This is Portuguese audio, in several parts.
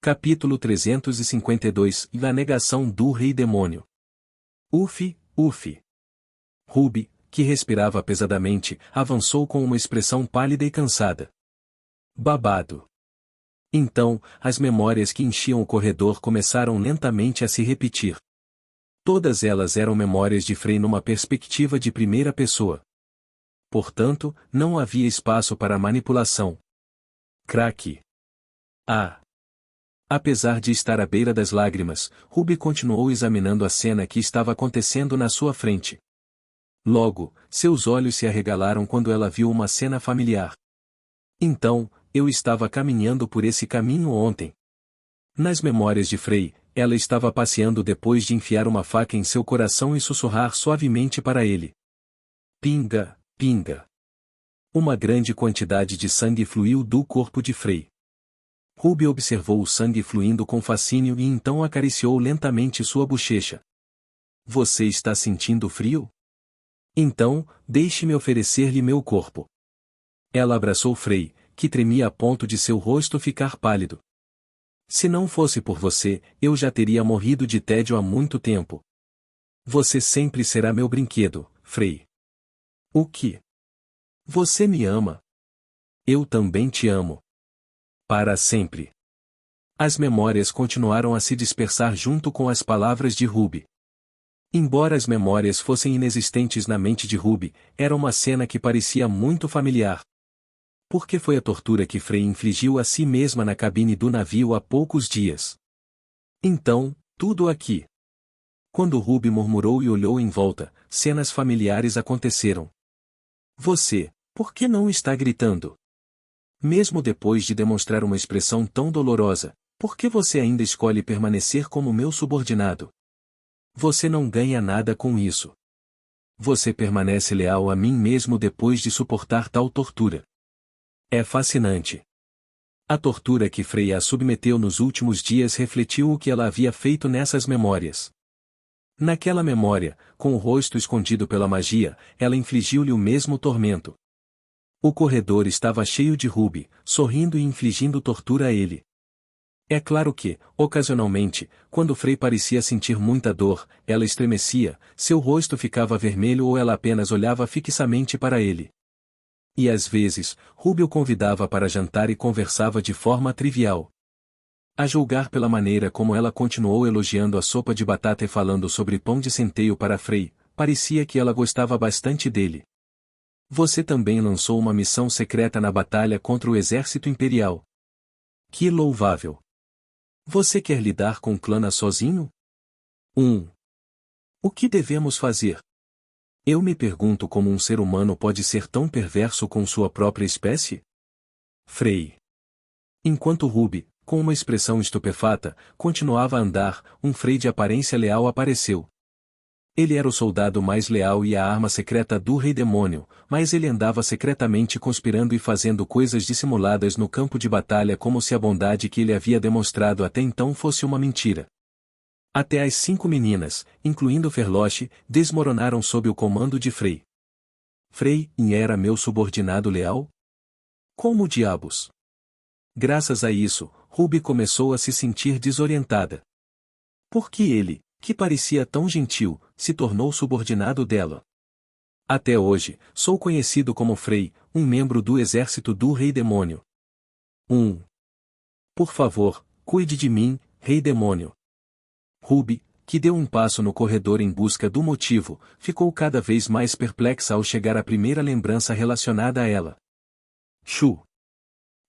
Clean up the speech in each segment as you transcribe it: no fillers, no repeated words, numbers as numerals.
Capítulo 352 – A negação do Rei Demônio. Uf, uf. Ruby, que respirava pesadamente, avançou com uma expressão pálida e cansada. Babado. Então, as memórias que enchiam o corredor começaram lentamente a se repetir. Todas elas eram memórias de Frey numa perspectiva de primeira pessoa. Portanto, não havia espaço para manipulação. Craque. Apesar de estar à beira das lágrimas, Ruby continuou examinando a cena que estava acontecendo na sua frente. Logo, seus olhos se arregalaram quando ela viu uma cena familiar. Então, eu estava caminhando por esse caminho ontem. Nas memórias de Frey, ela estava passeando depois de enfiar uma faca em seu coração e sussurrar suavemente para ele. Pinga, pinga. Uma grande quantidade de sangue fluiu do corpo de Frey. Ruby observou o sangue fluindo com fascínio e então acariciou lentamente sua bochecha. Você está sentindo frio? Então, deixe-me oferecer-lhe meu corpo. Ela abraçou Frey, que tremia a ponto de seu rosto ficar pálido. Se não fosse por você, eu já teria morrido de tédio há muito tempo. Você sempre será meu brinquedo, Frey. O que? Você me ama. Eu também te amo. Para sempre. As memórias continuaram a se dispersar junto com as palavras de Ruby. Embora as memórias fossem inexistentes na mente de Ruby, era uma cena que parecia muito familiar. Porque foi a tortura que Frey infligiu a si mesma na cabine do navio há poucos dias. Então, tudo aqui. Quando Ruby murmurou e olhou em volta, cenas familiares aconteceram. Você, por que não está gritando? Mesmo depois de demonstrar uma expressão tão dolorosa, por que você ainda escolhe permanecer como meu subordinado? Você não ganha nada com isso. Você permanece leal a mim mesmo depois de suportar tal tortura. É fascinante. A tortura que Frey a submeteu nos últimos dias refletiu o que ela havia feito nessas memórias. Naquela memória, com o rosto escondido pela magia, ela infligiu-lhe o mesmo tormento. O corredor estava cheio de Ruby, sorrindo e infligindo tortura a ele. É claro que, ocasionalmente, quando Frey parecia sentir muita dor, ela estremecia, seu rosto ficava vermelho ou ela apenas olhava fixamente para ele. E às vezes, Ruby o convidava para jantar e conversava de forma trivial. A julgar pela maneira como ela continuou elogiando a sopa de batata e falando sobre pão de centeio para Frey, parecia que ela gostava bastante dele. Você também lançou uma missão secreta na batalha contra o exército imperial. Que louvável! Você quer lidar com Clana sozinho? O que devemos fazer? Eu me pergunto como um ser humano pode ser tão perverso com sua própria espécie? Frey. Enquanto Ruby, com uma expressão estupefata, continuava a andar, um Frey de aparência leal apareceu. Ele era o soldado mais leal e a arma secreta do Rei Demônio, mas ele andava secretamente conspirando e fazendo coisas dissimuladas no campo de batalha como se a bondade que ele havia demonstrado até então fosse uma mentira. Até as 5 meninas, incluindo Ferloche, desmoronaram sob o comando de Frey. Frey era meu subordinado leal? Como diabos? Graças a isso, Ruby começou a se sentir desorientada. Por que ele, que parecia tão gentil, se tornou subordinado dela? Até hoje, sou conhecido como Frey, um membro do exército do Rei Demônio. Por favor, cuide de mim, Rei Demônio. Ruby, que deu um passo no corredor em busca do motivo, ficou cada vez mais perplexa ao chegar à primeira lembrança relacionada a ela.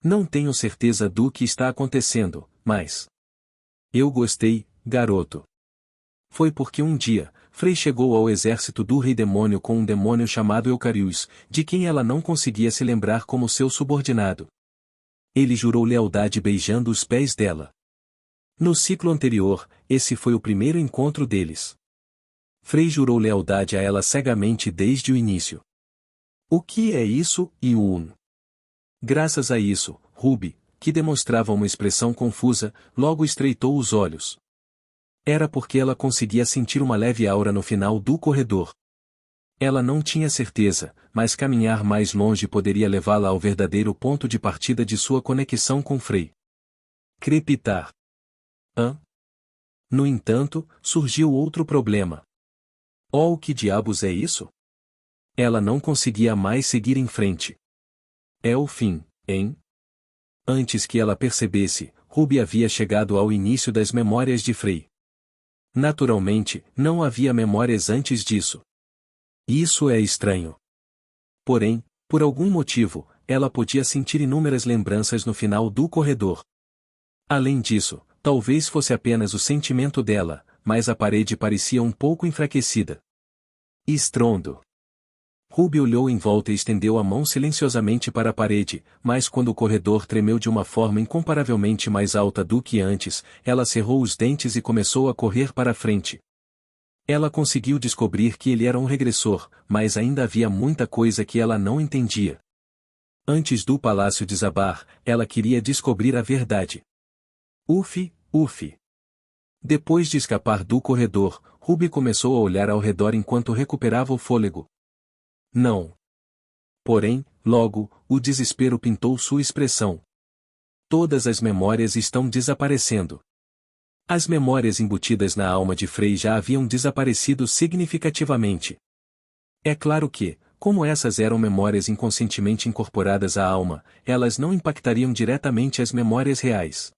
Não tenho certeza do que está acontecendo, mas... Eu gostei, garoto. Foi porque um dia, Frey chegou ao exército do Rei Demônio com um demônio chamado Eucarius, de quem ela não conseguia se lembrar como seu subordinado. Ele jurou lealdade beijando os pés dela. No ciclo anterior, esse foi o primeiro encontro deles. Frey jurou lealdade a ela cegamente desde o início. O que é isso, Yun? Graças a isso, Ruby, que demonstrava uma expressão confusa, logo estreitou os olhos. Era porque ela conseguia sentir uma leve aura no final do corredor. Ela não tinha certeza, mas caminhar mais longe poderia levá-la ao verdadeiro ponto de partida de sua conexão com Frey. Crepitar. Hã? No entanto, surgiu outro problema. Oh, o que diabos é isso? Ela não conseguia mais seguir em frente. É o fim, hein? Antes que ela percebesse, Ruby havia chegado ao início das memórias de Frey. Naturalmente, não havia memórias antes disso. Isso é estranho. Porém, por algum motivo, ela podia sentir inúmeras lembranças no final do corredor. Além disso, talvez fosse apenas o sentimento dela, mas a parede parecia um pouco enfraquecida. Estrondo. Ruby olhou em volta e estendeu a mão silenciosamente para a parede, mas quando o corredor tremeu de uma forma incomparavelmente mais alta do que antes, ela cerrou os dentes e começou a correr para a frente. Ela conseguiu descobrir que ele era um regressor, mas ainda havia muita coisa que ela não entendia. Antes do palácio desabar, ela queria descobrir a verdade. Uf, uf. Depois de escapar do corredor, Ruby começou a olhar ao redor enquanto recuperava o fôlego. Não. Porém, logo, o desespero pintou sua expressão. Todas as memórias estão desaparecendo. As memórias embutidas na alma de Frey já haviam desaparecido significativamente. É claro que, como essas eram memórias inconscientemente incorporadas à alma, elas não impactariam diretamente as memórias reais.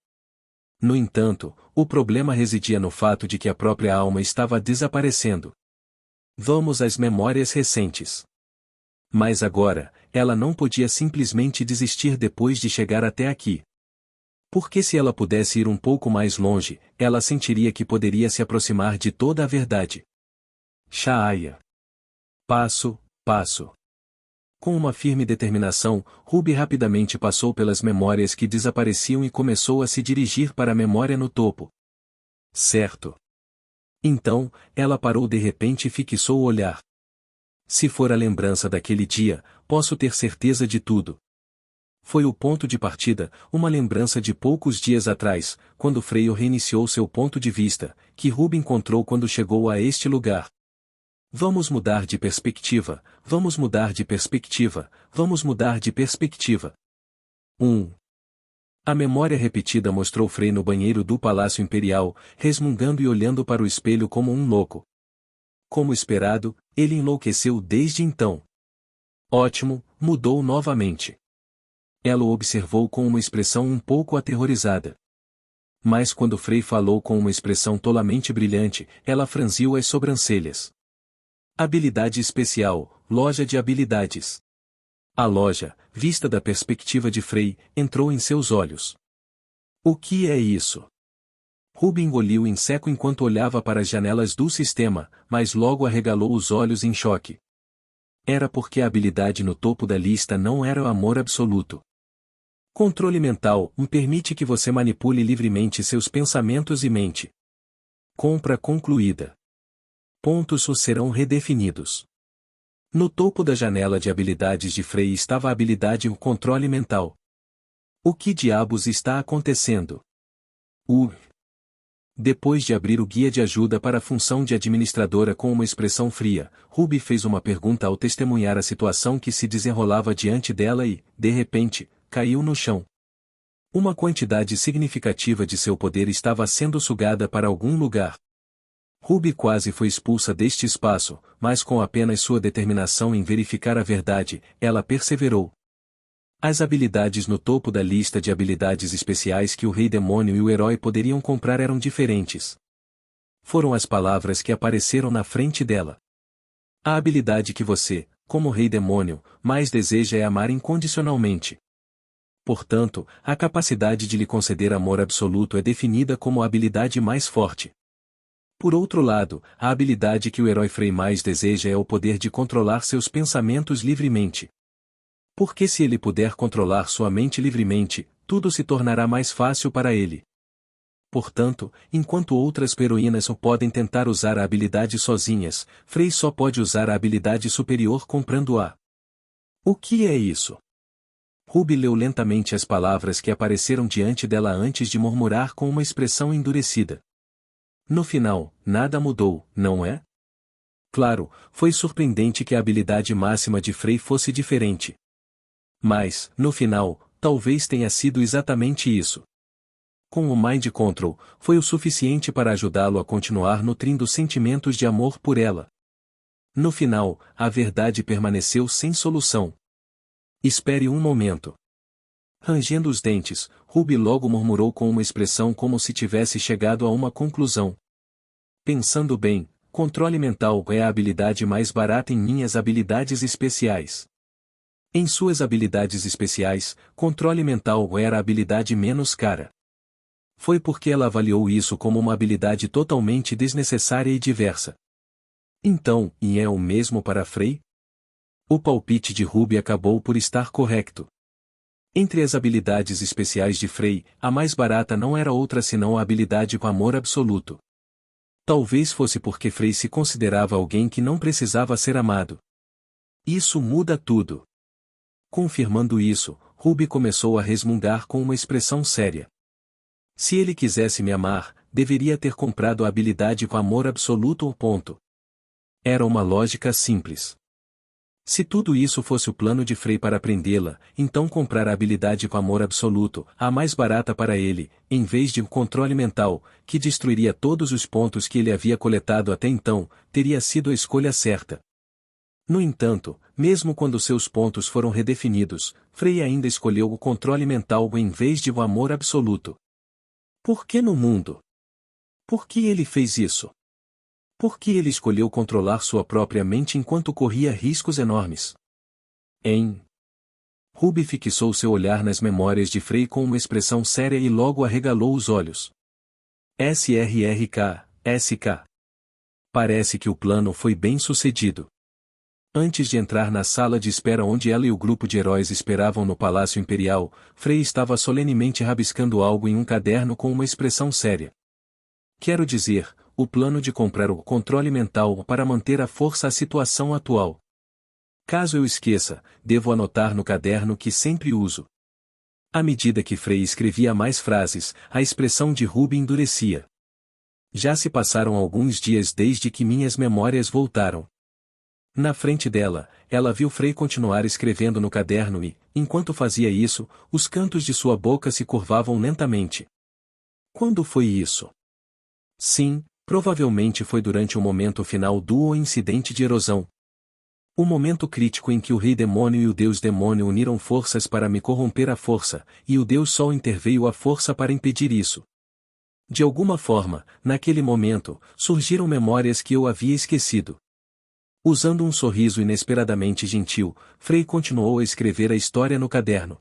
No entanto, o problema residia no fato de que a própria alma estava desaparecendo. Vamos às memórias recentes. Mas agora, ela não podia simplesmente desistir depois de chegar até aqui. Porque se ela pudesse ir um pouco mais longe, ela sentiria que poderia se aproximar de toda a verdade. Shaaya. Passo, passo. Com uma firme determinação, Ruby rapidamente passou pelas memórias que desapareciam e começou a se dirigir para a memória no topo. Certo. Então, ela parou de repente e fixou o olhar. Se for a lembrança daquele dia, posso ter certeza de tudo. Foi o ponto de partida, uma lembrança de poucos dias atrás, quando Freyo reiniciou seu ponto de vista, que Ruby encontrou quando chegou a este lugar. Vamos mudar de perspectiva, vamos mudar de perspectiva, vamos mudar de perspectiva. 1. A memória repetida mostrou Frey no banheiro do Palácio Imperial, resmungando e olhando para o espelho como um louco. Como esperado, ele enlouqueceu desde então. Ótimo, mudou novamente. Ela o observou com uma expressão um pouco aterrorizada. Mas quando Frey falou com uma expressão tolamente brilhante, ela franziu as sobrancelhas. Habilidade especial, loja de habilidades. A loja, vista da perspectiva de Frey, entrou em seus olhos. O que é isso? Ruby engoliu em seco enquanto olhava para as janelas do sistema, mas logo arregalou os olhos em choque. Era porque a habilidade no topo da lista não era o amor absoluto. Controle mental permite que você manipule livremente seus pensamentos e mente. Compra concluída. Pontos serão redefinidos. No topo da janela de habilidades de Frey estava a habilidade o controle mental. O que diabos está acontecendo? Depois de abrir o guia de ajuda para a função de administradora com uma expressão fria, Ruby fez uma pergunta ao testemunhar a situação que se desenrolava diante dela e, de repente, caiu no chão. Uma quantidade significativa de seu poder estava sendo sugada para algum lugar. Ruby quase foi expulsa deste espaço, mas com apenas sua determinação em verificar a verdade, ela perseverou. As habilidades no topo da lista de habilidades especiais que o Rei Demônio e o Herói poderiam comprar eram diferentes. Foram as palavras que apareceram na frente dela. A habilidade que você, como Rei Demônio, mais deseja é amar incondicionalmente. Portanto, a capacidade de lhe conceder amor absoluto é definida como a habilidade mais forte. Por outro lado, a habilidade que o Herói Frey mais deseja é o poder de controlar seus pensamentos livremente. Porque se ele puder controlar sua mente livremente, tudo se tornará mais fácil para ele. Portanto, enquanto outras heroínas só podem tentar usar a habilidade sozinhas, Frey só pode usar a habilidade superior comprando-a. O que é isso? Ruby leu lentamente as palavras que apareceram diante dela antes de murmurar com uma expressão endurecida. No final, nada mudou, não é? Claro, foi surpreendente que a habilidade máxima de Frey fosse diferente. Mas, no final, talvez tenha sido exatamente isso. com o Mind Control, foi o suficiente para ajudá-lo a continuar nutrindo sentimentos de amor por ela. No final, a verdade permaneceu sem solução. Espere um momento. Rangendo os dentes, Ruby logo murmurou com uma expressão como se tivesse chegado a uma conclusão. Pensando bem, controle mental é a habilidade mais barata em minhas habilidades especiais. Em suas habilidades especiais, controle mental era a habilidade menos cara. Foi porque ela avaliou isso como uma habilidade totalmente desnecessária e diversa. Então, e é o mesmo para Frey? O palpite de Ruby acabou por estar correto. Entre as habilidades especiais de Frey, a mais barata não era outra senão a habilidade com amor absoluto. Talvez fosse porque Frey se considerava alguém que não precisava ser amado. Isso muda tudo. Confirmando isso, Ruby começou a resmungar com uma expressão séria. Se ele quisesse me amar, deveria ter comprado a habilidade com amor absoluto ou ponto. Era uma lógica simples. Se tudo isso fosse o plano de Frey para aprendê-la, então comprar a habilidade com amor absoluto, a mais barata para ele, em vez de um controle mental, que destruiria todos os pontos que ele havia coletado até então, teria sido a escolha certa. No entanto, mesmo quando seus pontos foram redefinidos, Frey ainda escolheu o controle mental em vez de o amor absoluto. Por que no mundo? Por que ele fez isso? Por que ele escolheu controlar sua própria mente enquanto corria riscos enormes? Ruby fixou seu olhar nas memórias de Frey com uma expressão séria e logo arregalou os olhos. SK. Parece que o plano foi bem sucedido. Antes de entrar na sala de espera onde ela e o grupo de heróis esperavam no Palácio Imperial, Frey estava solenemente rabiscando algo em um caderno com uma expressão séria. Quero dizer, o plano de comprar o controle mental para manter à força a situação atual. Caso eu esqueça, devo anotar no caderno que sempre uso. À medida que Frey escrevia mais frases, a expressão de Ruby endurecia. Já se passaram alguns dias desde que minhas memórias voltaram. Na frente dela, ela viu Frey continuar escrevendo no caderno e, enquanto fazia isso, os cantos de sua boca se curvavam lentamente. Quando foi isso? Sim, provavelmente foi durante o momento final do incidente de erosão. O momento crítico em que o Rei Demônio e o Deus Demônio uniram forças para me corromper à força, e o Deus Sol interveio à força para impedir isso. De alguma forma, naquele momento, surgiram memórias que eu havia esquecido. Usando um sorriso inesperadamente gentil, Frey continuou a escrever a história no caderno.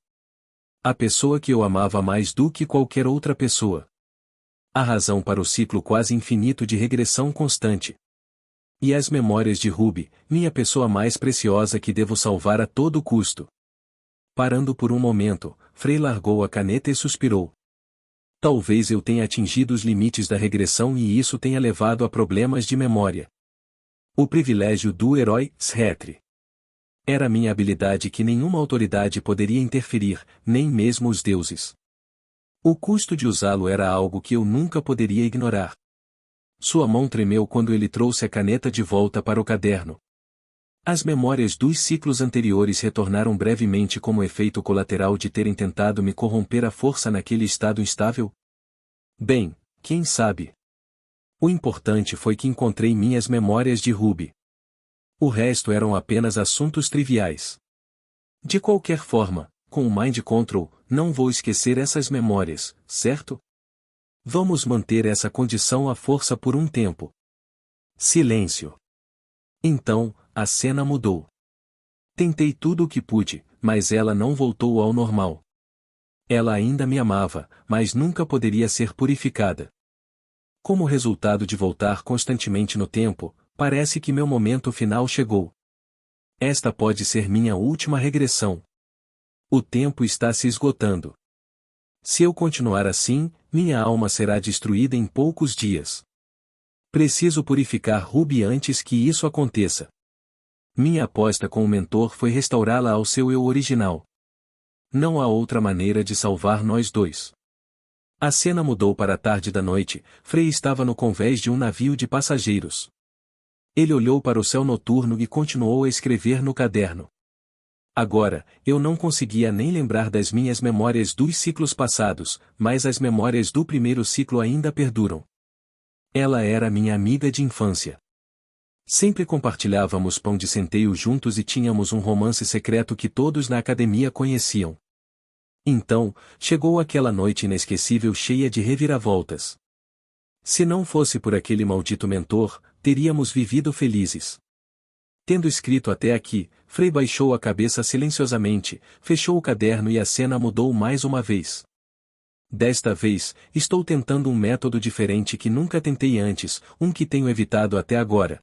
A pessoa que eu amava mais do que qualquer outra pessoa. A razão para o ciclo quase infinito de regressão constante. E as memórias de Ruby, minha pessoa mais preciosa que devo salvar a todo custo. Parando por um momento, Frey largou a caneta e suspirou. Talvez eu tenha atingido os limites da regressão e isso tenha levado a problemas de memória. O privilégio do herói, Shetri. Era minha habilidade que nenhuma autoridade poderia interferir, nem mesmo os deuses. O custo de usá-lo era algo que eu nunca poderia ignorar. Sua mão tremeu quando ele trouxe a caneta de volta para o caderno. As memórias dos ciclos anteriores retornaram brevemente como efeito colateral de terem tentado me corromper à força naquele estado instável? Bem, quem sabe? O importante foi que encontrei minhas memórias de Ruby. O resto eram apenas assuntos triviais. De qualquer forma, com o Mind Control, não vou esquecer essas memórias, certo? Vamos manter essa condição à força por um tempo. Silêncio. Então, a cena mudou. Tentei tudo o que pude, mas ela não voltou ao normal. Ela ainda me amava, mas nunca poderia ser purificada. Como resultado de voltar constantemente no tempo, parece que meu momento final chegou. Esta pode ser minha última regressão. O tempo está se esgotando. Se eu continuar assim, minha alma será destruída em poucos dias. Preciso purificar Ruby antes que isso aconteça. Minha aposta com o mentor foi restaurá-la ao seu eu original. Não há outra maneira de salvar nós dois. A cena mudou para a tarde da noite. Frey estava no convés de um navio de passageiros. Ele olhou para o céu noturno e continuou a escrever no caderno. Agora, eu não conseguia nem lembrar das minhas memórias dos ciclos passados, mas as memórias do primeiro ciclo ainda perduram. Ela era minha amiga de infância. Sempre compartilhávamos pão de centeio juntos e tínhamos um romance secreto que todos na academia conheciam. Então, chegou aquela noite inesquecível cheia de reviravoltas. Se não fosse por aquele maldito mentor, teríamos vivido felizes. Tendo escrito até aqui, Frei baixou a cabeça silenciosamente, fechou o caderno e a cena mudou mais uma vez. Desta vez, estou tentando um método diferente que nunca tentei antes, um que tenho evitado até agora.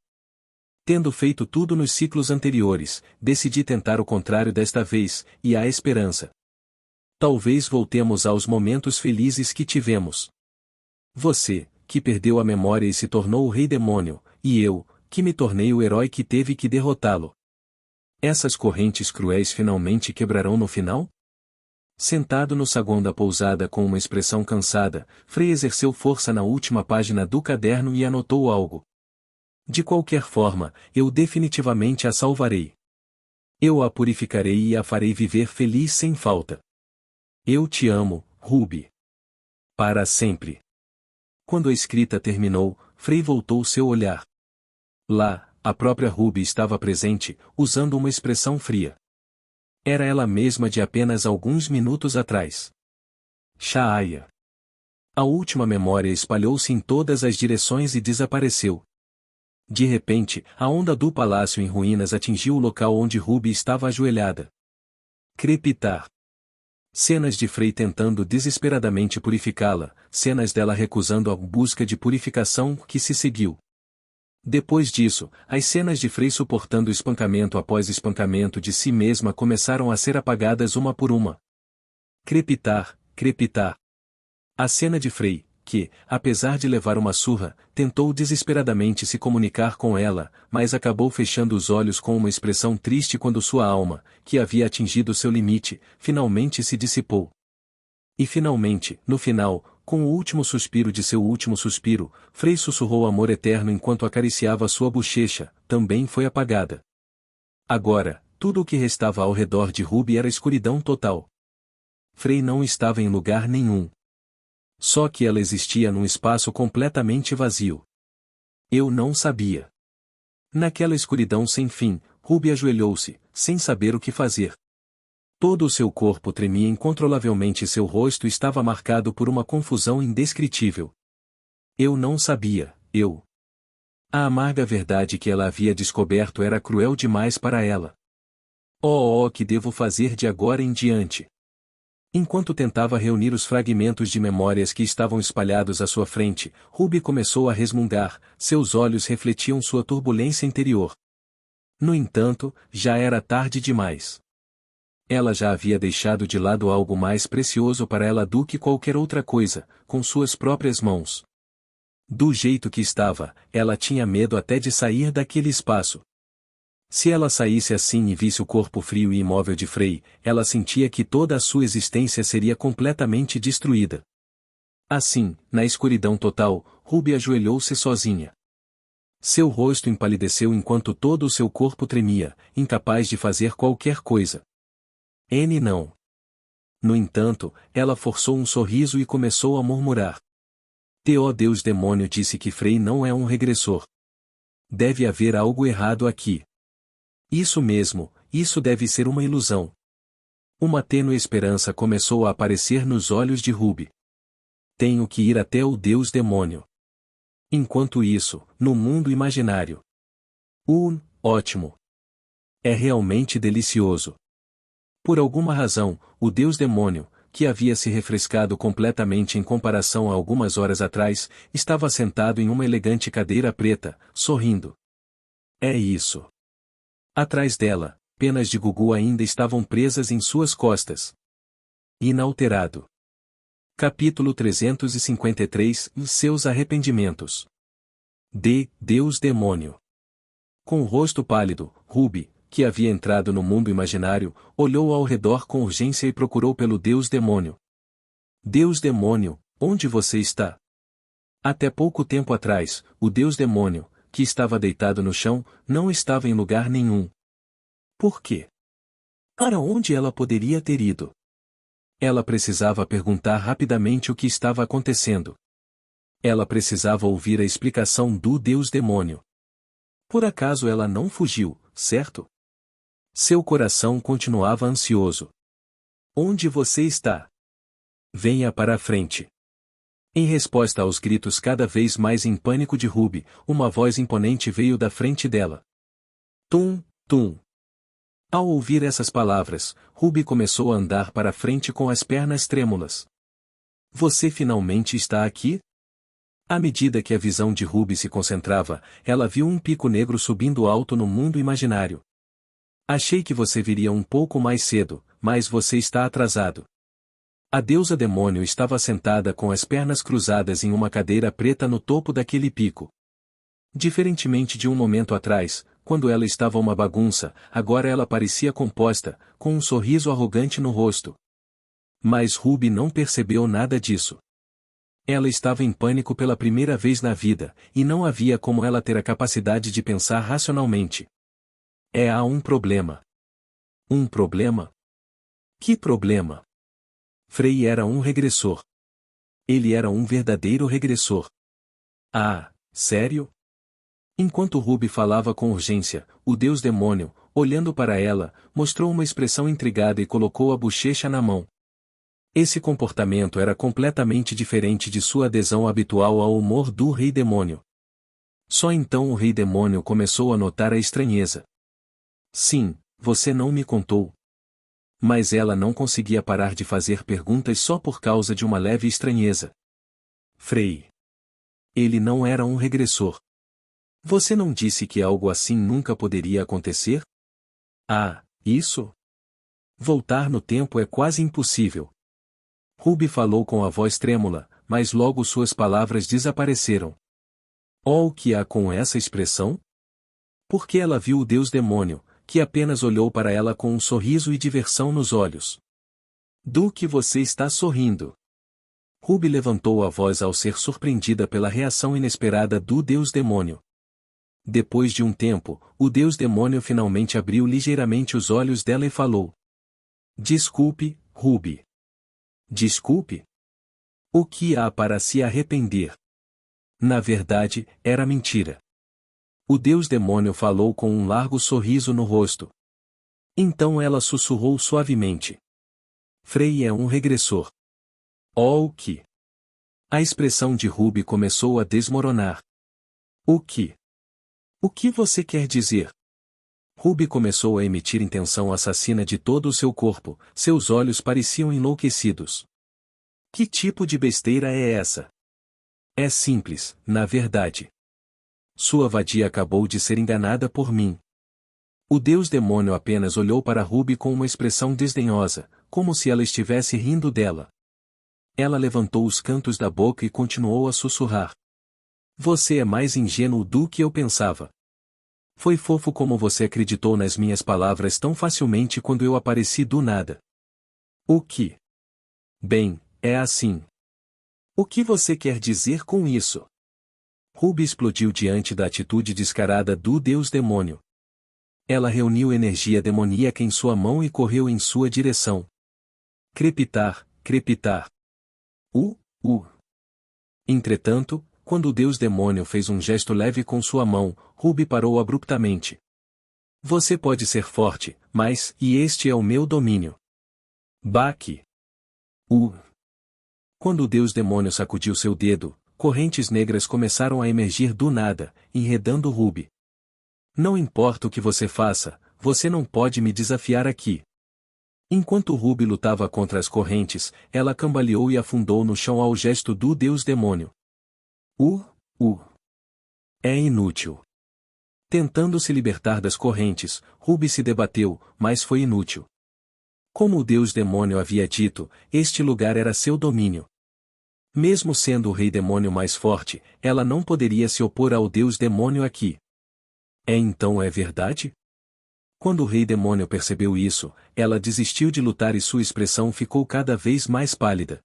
Tendo feito tudo nos ciclos anteriores, decidi tentar o contrário desta vez, e há esperança. Talvez voltemos aos momentos felizes que tivemos. Você, que perdeu a memória e se tornou o rei demônio, e eu, que me tornei o herói que teve que derrotá-lo. Essas correntes cruéis finalmente quebrarão no final? Sentado no saguão da pousada com uma expressão cansada, Frei exerceu força na última página do caderno e anotou algo. De qualquer forma, eu definitivamente a salvarei. Eu a purificarei e a farei viver feliz sem falta. Eu te amo, Ruby. Para sempre. Quando a escrita terminou, Frei voltou seu olhar. Lá, a própria Ruby estava presente, usando uma expressão fria. Era ela mesma de apenas alguns minutos atrás. Shaaya. A última memória espalhou-se em todas as direções e desapareceu. De repente, a onda do palácio em ruínas atingiu o local onde Ruby estava ajoelhada. Crepitar. Cenas de Frei tentando desesperadamente purificá-la, cenas dela recusando a busca de purificação que se seguiu. Depois disso, as cenas de Frei suportando espancamento após espancamento de si mesma começaram a ser apagadas uma por uma. Crepitar, crepitar. A cena de Frei, que, apesar de levar uma surra, tentou desesperadamente se comunicar com ela, mas acabou fechando os olhos com uma expressão triste quando sua alma, que havia atingido seu limite, finalmente se dissipou. E finalmente, no final, com o último suspiro de seu último suspiro, Frei sussurrou amor eterno enquanto acariciava sua bochecha, também foi apagada. Agora, tudo o que restava ao redor de Ruby era escuridão total. Frei não estava em lugar nenhum. Só que ela existia num espaço completamente vazio. Eu não sabia. Naquela escuridão sem fim, Ruby ajoelhou-se, sem saber o que fazer. Todo o seu corpo tremia incontrolavelmente e seu rosto estava marcado por uma confusão indescritível. Eu não sabia, eu. A amarga verdade que ela havia descoberto era cruel demais para ela. Oh, que devo fazer de agora em diante? Enquanto tentava reunir os fragmentos de memórias que estavam espalhados à sua frente, Ruby começou a resmungar, seus olhos refletiam sua turbulência interior. No entanto, já era tarde demais. Ela já havia deixado de lado algo mais precioso para ela do que qualquer outra coisa, com suas próprias mãos. Do jeito que estava, ela tinha medo até de sair daquele espaço. Se ela saísse assim e visse o corpo frio e imóvel de Frei, ela sentia que toda a sua existência seria completamente destruída. Assim, na escuridão total, Ruby ajoelhou-se sozinha. Seu rosto empalideceu enquanto todo o seu corpo tremia, incapaz de fazer qualquer coisa. Não. No entanto, ela forçou um sorriso e começou a murmurar. Deus demônio disse que Frei não é um regressor. Deve haver algo errado aqui. Isso mesmo, isso deve ser uma ilusão. Uma tênue esperança começou a aparecer nos olhos de Ruby. Tenho que ir até o Deus demônio. Enquanto isso, no mundo imaginário. Ótimo. É realmente delicioso. Por alguma razão, o Deus demônio, que havia se refrescado completamente em comparação a algumas horas atrás, estava sentado em uma elegante cadeira preta, sorrindo. É isso. Atrás dela, penas de Gugu ainda estavam presas em suas costas. Inalterado. Capítulo 353 – Seus arrependimentos. Deus demônio. Com o rosto pálido, Ruby, que havia entrado no mundo imaginário, olhou ao redor com urgência e procurou pelo Deus demônio. Deus demônio, onde você está? Até pouco tempo atrás, o Deus demônio, que estava deitado no chão, não estava em lugar nenhum. Por quê? Para onde ela poderia ter ido? Ela precisava perguntar rapidamente o que estava acontecendo. Ela precisava ouvir a explicação do Deus-demônio. Por acaso ela não fugiu, certo? Seu coração continuava ansioso. Onde você está? Venha para a frente. Em resposta aos gritos cada vez mais em pânico de Ruby, uma voz imponente veio da frente dela. Tum, tum. Ao ouvir essas palavras, Ruby começou a andar para a frente com as pernas trêmulas. Você finalmente está aqui? À medida que a visão de Ruby se concentrava, ela viu um pico negro subindo alto no mundo imaginário. Achei que você viria um pouco mais cedo, mas você está atrasado. A deusa demônio estava sentada com as pernas cruzadas em uma cadeira preta no topo daquele pico. Diferentemente de um momento atrás, quando ela estava uma bagunça, agora ela parecia composta, com um sorriso arrogante no rosto. Mas Ruby não percebeu nada disso. Ela estava em pânico pela primeira vez na vida, e não havia como ela ter a capacidade de pensar racionalmente. Há um problema. Um problema? Que problema? Frei era um regressor. Ele era um verdadeiro regressor. Ah, sério? Enquanto Ruby falava com urgência, o Deus-demônio, olhando para ela, mostrou uma expressão intrigada e colocou a bochecha na mão. Esse comportamento era completamente diferente de sua adesão habitual ao humor do Rei-Demônio. Só então o Rei-Demônio começou a notar a estranheza. Sim, você não me contou. Mas ela não conseguia parar de fazer perguntas só por causa de uma leve estranheza. Frei. Ele não era um regressor. Você não disse que algo assim nunca poderia acontecer? Ah, isso? Voltar no tempo é quase impossível. Ruby falou com a voz trêmula, mas logo suas palavras desapareceram. Oh, o que há com essa expressão? Porque ela viu o Deus-demônio, que apenas olhou para ela com um sorriso e diversão nos olhos. Do que você está sorrindo? Ruby levantou a voz ao ser surpreendida pela reação inesperada do Deus-demônio. Depois de um tempo, o Deus-demônio finalmente abriu ligeiramente os olhos dela e falou. Desculpe, Ruby. Desculpe? O que há para se arrepender? Na verdade, era mentira. O Deus-demônio falou com um largo sorriso no rosto. Então ela sussurrou suavemente. Frei é um regressor. Oh, o que? A expressão de Ruby começou a desmoronar. O que? O que você quer dizer? Ruby começou a emitir intenção assassina de todo o seu corpo, seus olhos pareciam enlouquecidos. Que tipo de besteira é essa? É simples, na verdade. Sua vadia acabou de ser enganada por mim. O Deus-demônio apenas olhou para Ruby com uma expressão desdenhosa, como se ela estivesse rindo dela. Ela levantou os cantos da boca e continuou a sussurrar. Você é mais ingênuo do que eu pensava. Foi fofo como você acreditou nas minhas palavras tão facilmente quando eu apareci do nada. O que? Bem, é assim. O que você quer dizer com isso? Ruby explodiu diante da atitude descarada do Deus-demônio. Ela reuniu energia demoníaca em sua mão e correu em sua direção. Crepitar, crepitar. Entretanto, quando o Deus-demônio fez um gesto leve com sua mão, Ruby parou abruptamente. Você pode ser forte, mas, e este é o meu domínio. Baque. Quando o Deus-demônio sacudiu seu dedo, correntes negras começaram a emergir do nada, enredando Ruby. Não importa o que você faça, você não pode me desafiar aqui. Enquanto Ruby lutava contra as correntes, ela cambaleou e afundou no chão ao gesto do Deus-demônio. É inútil. Tentando se libertar das correntes, Ruby se debateu, mas foi inútil. Como o Deus-demônio havia dito, este lugar era seu domínio. Mesmo sendo o Rei-demônio mais forte, ela não poderia se opor ao Deus-demônio aqui. Então é verdade? Quando o Rei-demônio percebeu isso, ela desistiu de lutar e sua expressão ficou cada vez mais pálida.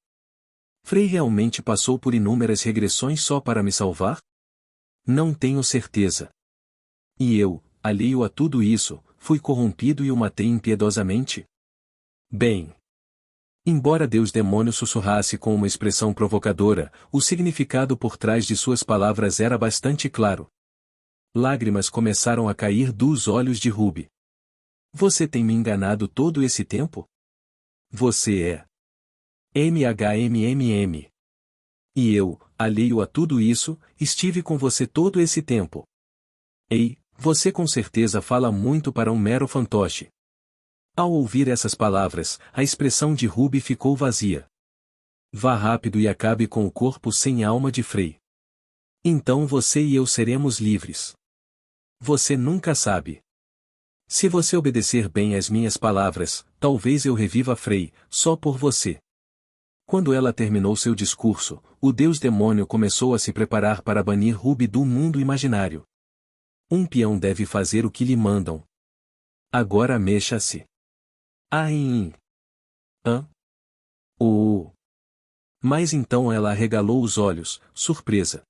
Frei realmente passou por inúmeras regressões só para me salvar? Não tenho certeza. E eu, alheio a tudo isso, fui corrompido e o matei impiedosamente? Bem. Embora Deus demônio sussurrasse com uma expressão provocadora, o significado por trás de suas palavras era bastante claro. Lágrimas começaram a cair dos olhos de Ruby. Você tem me enganado todo esse tempo? Você é MHMMM. E eu, alheio a tudo isso, estive com você todo esse tempo. Ei, você com certeza fala muito para um mero fantoche. Ao ouvir essas palavras, a expressão de Ruby ficou vazia. Vá rápido e acabe com o corpo sem alma de Frey. Então você e eu seremos livres. Você nunca sabe. Se você obedecer bem às minhas palavras, talvez eu reviva Frey, só por você. Quando ela terminou seu discurso, o deus demônio começou a se preparar para banir Ruby do mundo imaginário. Um peão deve fazer o que lhe mandam. Agora mexa-se. Aim. Hã? Mas então ela arregalou os olhos, surpresa.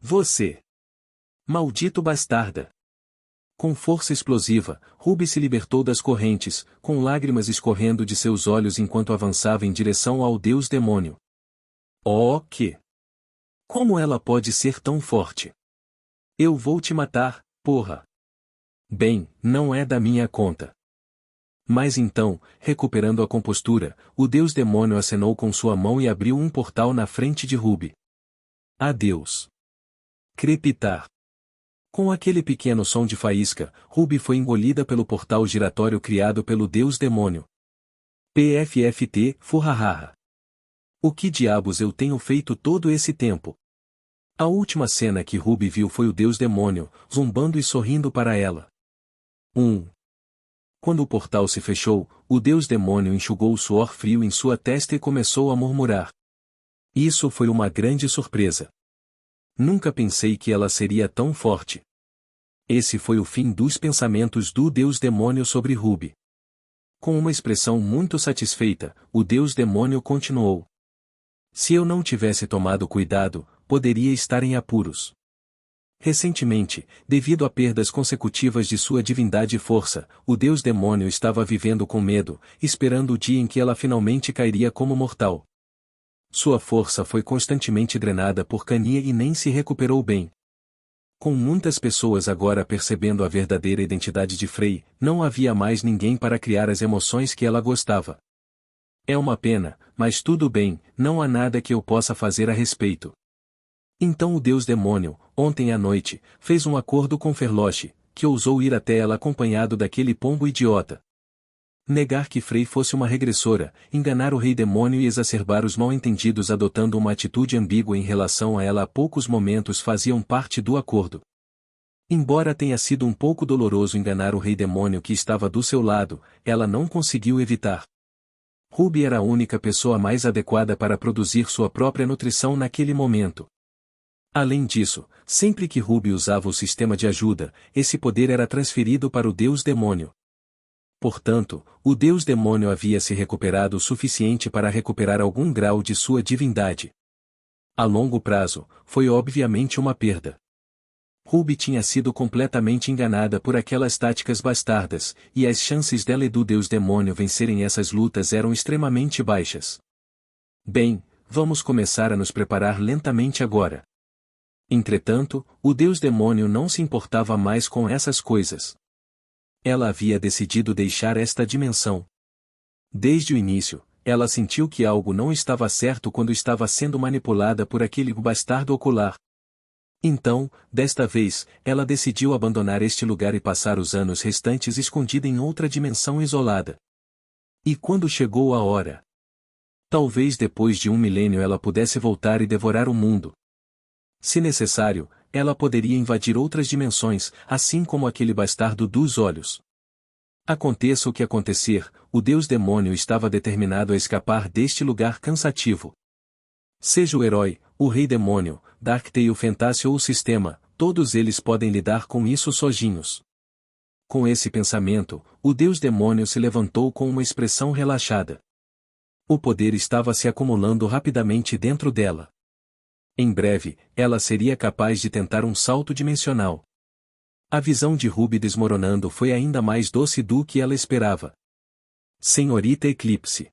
Você! Maldito bastarda! Com força explosiva, Ruby se libertou das correntes, com lágrimas escorrendo de seus olhos enquanto avançava em direção ao deus demônio. Oh, que! Como ela pode ser tão forte? Eu vou te matar, porra! Bem, não é da minha conta. Mas então, recuperando a compostura, o deus demônio acenou com sua mão e abriu um portal na frente de Ruby. Adeus. Crepitar. Com aquele pequeno som de faísca, Ruby foi engolida pelo portal giratório criado pelo deus demônio. PFFT, furrahaha. O que diabos eu tenho feito todo esse tempo? A última cena que Ruby viu foi o deus demônio, zombando e sorrindo para ela. Quando o portal se fechou, o deus demônio enxugou o suor frio em sua testa e começou a murmurar. Isso foi uma grande surpresa. Nunca pensei que ela seria tão forte. Esse foi o fim dos pensamentos do deus demônio sobre Ruby. Com uma expressão muito satisfeita, o deus demônio continuou. Se eu não tivesse tomado cuidado, poderia estar em apuros. Recentemente, devido a perdas consecutivas de sua divindade e força, o deus demônio estava vivendo com medo, esperando o dia em que ela finalmente cairia como mortal. Sua força foi constantemente drenada por Kanye e nem se recuperou bem. Com muitas pessoas agora percebendo a verdadeira identidade de Frey, não havia mais ninguém para criar as emoções que ela gostava. É uma pena, mas tudo bem, não há nada que eu possa fazer a respeito. Então o deus demônio, ontem à noite, fez um acordo com Ferloche, que ousou ir até ela acompanhado daquele pombo idiota. Negar que Frey fosse uma regressora, enganar o rei demônio e exacerbar os mal-entendidos adotando uma atitude ambígua em relação a ela há poucos momentos faziam parte do acordo. Embora tenha sido um pouco doloroso enganar o rei demônio que estava do seu lado, ela não conseguiu evitar. Ruby era a única pessoa mais adequada para produzir sua própria nutrição naquele momento. Além disso, sempre que Ruby usava o sistema de ajuda, esse poder era transferido para o deus demônio. Portanto, o deus demônio havia se recuperado o suficiente para recuperar algum grau de sua divindade. A longo prazo, foi obviamente uma perda. Ruby tinha sido completamente enganada por aquelas táticas bastardas, e as chances dela e do deus demônio vencerem essas lutas eram extremamente baixas. Bem, vamos começar a nos preparar lentamente agora. Entretanto, o deus demônio não se importava mais com essas coisas. Ela havia decidido deixar esta dimensão. Desde o início, ela sentiu que algo não estava certo quando estava sendo manipulada por aquele bastardo ocular. Então, desta vez, ela decidiu abandonar este lugar e passar os anos restantes escondida em outra dimensão isolada. E quando chegou a hora? Talvez depois de 1 milênio ela pudesse voltar e devorar o mundo. Se necessário, ela poderia invadir outras dimensões, assim como aquele bastardo dos olhos. Aconteça o que acontecer, o deus demônio estava determinado a escapar deste lugar cansativo. Seja o herói, o rei demônio, Darktail Fantasy ou o sistema, todos eles podem lidar com isso sozinhos. Com esse pensamento, o deus demônio se levantou com uma expressão relaxada. O poder estava se acumulando rapidamente dentro dela. Em breve, ela seria capaz de tentar um salto dimensional. A visão de Ruby desmoronando foi ainda mais doce do que ela esperava. Senhorita Eclipse.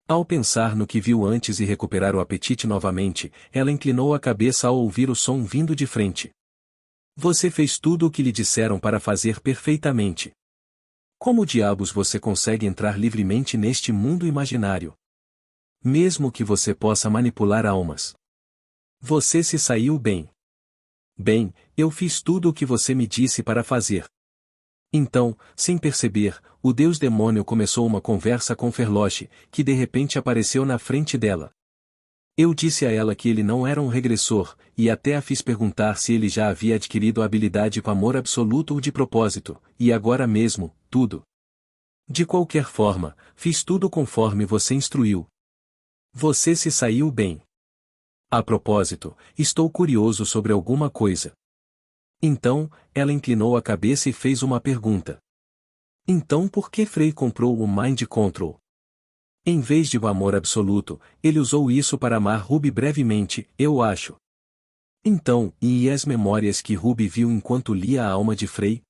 Ao pensar no que viu antes e recuperar o apetite novamente, ela inclinou a cabeça ao ouvir o som vindo de frente. Você fez tudo o que lhe disseram para fazer perfeitamente. Como diabos você consegue entrar livremente neste mundo imaginário? Mesmo que você possa manipular almas. Você se saiu bem. Bem, eu fiz tudo o que você me disse para fazer. Então, sem perceber, o deus demônio começou uma conversa com Ferloche, que de repente apareceu na frente dela. Eu disse a ela que ele não era um regressor, e até a fiz perguntar se ele já havia adquirido a habilidade com amor absoluto ou de propósito, e agora mesmo, tudo. De qualquer forma, fiz tudo conforme você instruiu. Você se saiu bem. A propósito, estou curioso sobre alguma coisa. Então, ela inclinou a cabeça e fez uma pergunta. Então por que Frey comprou o Mind Control? Em vez de o amor absoluto, ele usou isso para amar Ruby brevemente, eu acho. Então, e as memórias que Ruby viu enquanto lia a alma de Frey?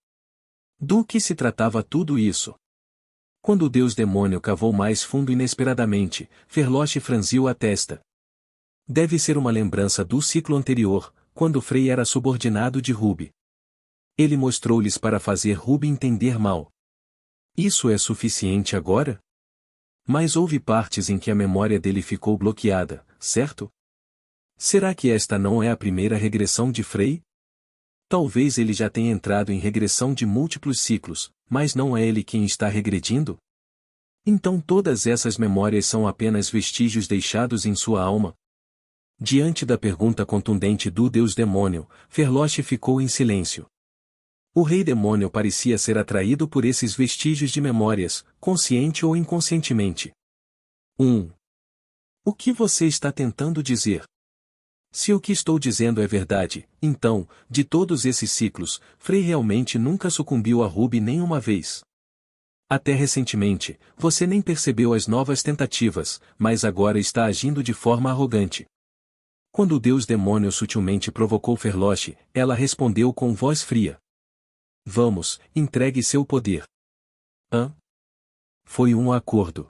Do que se tratava tudo isso? Quando o deus demônio cavou mais fundo inesperadamente, Ferloche franziu a testa. Deve ser uma lembrança do ciclo anterior, quando Frey era subordinado de Ruby. Ele mostrou-lhes para fazer Ruby entender mal. Isso é suficiente agora? Mas houve partes em que a memória dele ficou bloqueada, certo? Será que esta não é a primeira regressão de Frey? Talvez ele já tenha entrado em regressão de múltiplos ciclos, mas não é ele quem está regredindo? Então todas essas memórias são apenas vestígios deixados em sua alma? Diante da pergunta contundente do deus demônio, Ferloche ficou em silêncio. O rei demônio parecia ser atraído por esses vestígios de memórias, consciente ou inconscientemente. O que você está tentando dizer? Se o que estou dizendo é verdade, então, de todos esses ciclos, Frey realmente nunca sucumbiu a Ruby nem uma vez. Até recentemente, você nem percebeu as novas tentativas, mas agora está agindo de forma arrogante. Quando o deus demônio sutilmente provocou Ferloche, ela respondeu com voz fria. Vamos, entregue seu poder. Foi um acordo.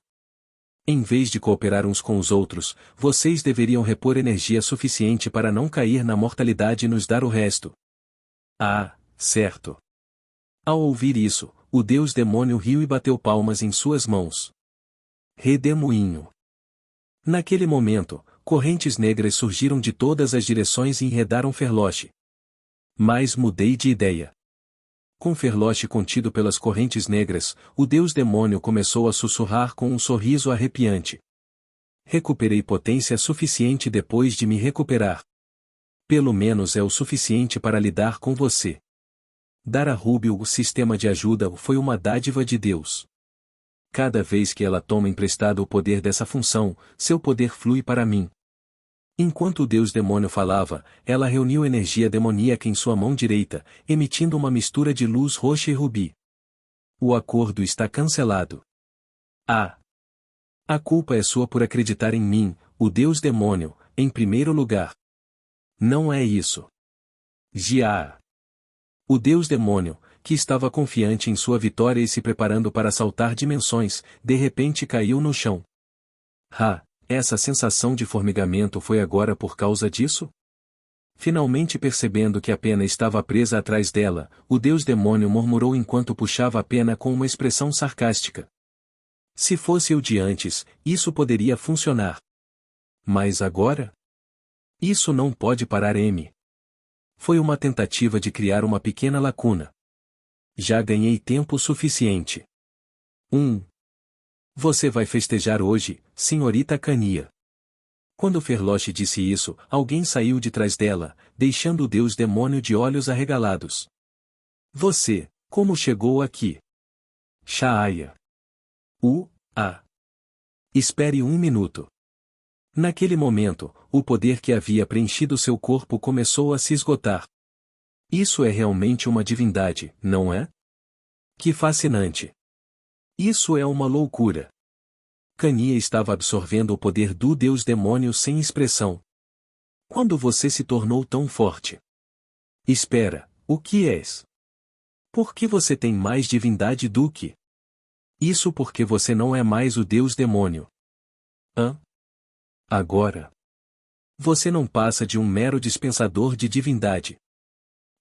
Em vez de cooperar uns com os outros, vocês deveriam repor energia suficiente para não cair na mortalidade e nos dar o resto. Ah, certo. Ao ouvir isso, o deus demônio riu e bateu palmas em suas mãos. Redemoinho. Naquele momento, correntes negras surgiram de todas as direções e enredaram Ferloche. Mas mudei de ideia. Com Ferloche contido pelas correntes negras, o deus demônio começou a sussurrar com um sorriso arrepiante. Recuperei potência suficiente depois de me recuperar. Pelo menos é o suficiente para lidar com você. Dar a Ruby o sistema de ajuda foi uma dádiva de Deus. Cada vez que ela toma emprestado o poder dessa função, seu poder flui para mim. Enquanto o deus demônio falava, ela reuniu energia demoníaca em sua mão direita, emitindo uma mistura de luz roxa e rubi. O acordo está cancelado. A culpa é sua por acreditar em mim, o deus demônio, em primeiro lugar. Não é isso. Já. O deus demônio, que estava confiante em sua vitória e se preparando para saltar dimensões, de repente caiu no chão. Essa sensação de formigamento foi agora por causa disso? Finalmente percebendo que a pena estava presa atrás dela, o deus demônio murmurou enquanto puxava a pena com uma expressão sarcástica. Se fosse o de antes, isso poderia funcionar. Mas agora? Isso não pode parar M. Foi uma tentativa de criar uma pequena lacuna. Já ganhei tempo suficiente. Você vai festejar hoje, senhorita Cania. Quando Ferloche disse isso, alguém saiu de trás dela, deixando o deus demônio de olhos arregalados. Você, como chegou aqui? Shaaya. Espere um minuto. Naquele momento, o poder que havia preenchido seu corpo começou a se esgotar. Isso é realmente uma divindade, não é? Que fascinante. Isso é uma loucura. Cania estava absorvendo o poder do deus demônio sem expressão. Quando você se tornou tão forte? Espera, o que és? Por que você tem mais divindade do que? Isso porque você não é mais o Deus demônio. Hã? Agora. Você não passa de um mero dispensador de divindade.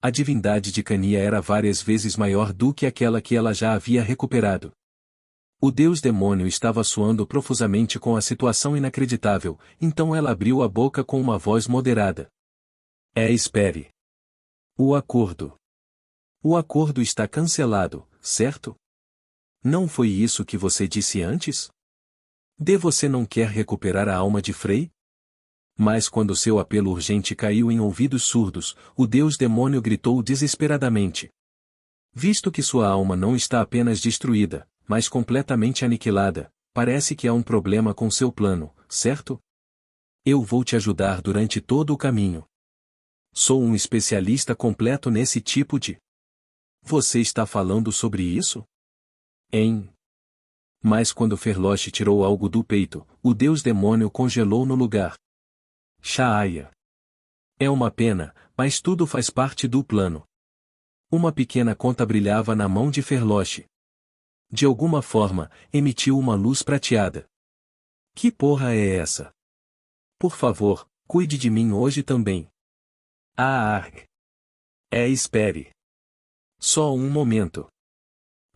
A divindade de Cania era várias vezes maior do que aquela que ela já havia recuperado. O Deus demônio estava suando profusamente com a situação inacreditável, então ela abriu a boca com uma voz moderada. Espere. O acordo. O acordo está cancelado, certo? Não foi isso que você disse antes? Você não quer recuperar a alma de Frey? Mas quando seu apelo urgente caiu em ouvidos surdos, o Deus demônio gritou desesperadamente. Visto que sua alma não está apenas destruída, mas completamente aniquilada, parece que há um problema com seu plano, certo? Eu vou te ajudar durante todo o caminho. Sou um especialista completo nesse tipo de... Você está falando sobre isso? Mas quando Ferloche tirou algo do peito, o Deus demônio congelou no lugar. Shaaya. É uma pena, mas tudo faz parte do plano. Uma pequena conta brilhava na mão de Ferloche. De alguma forma, emitiu uma luz prateada. Que porra é essa? Por favor, cuide de mim hoje também. Espere. Só um momento.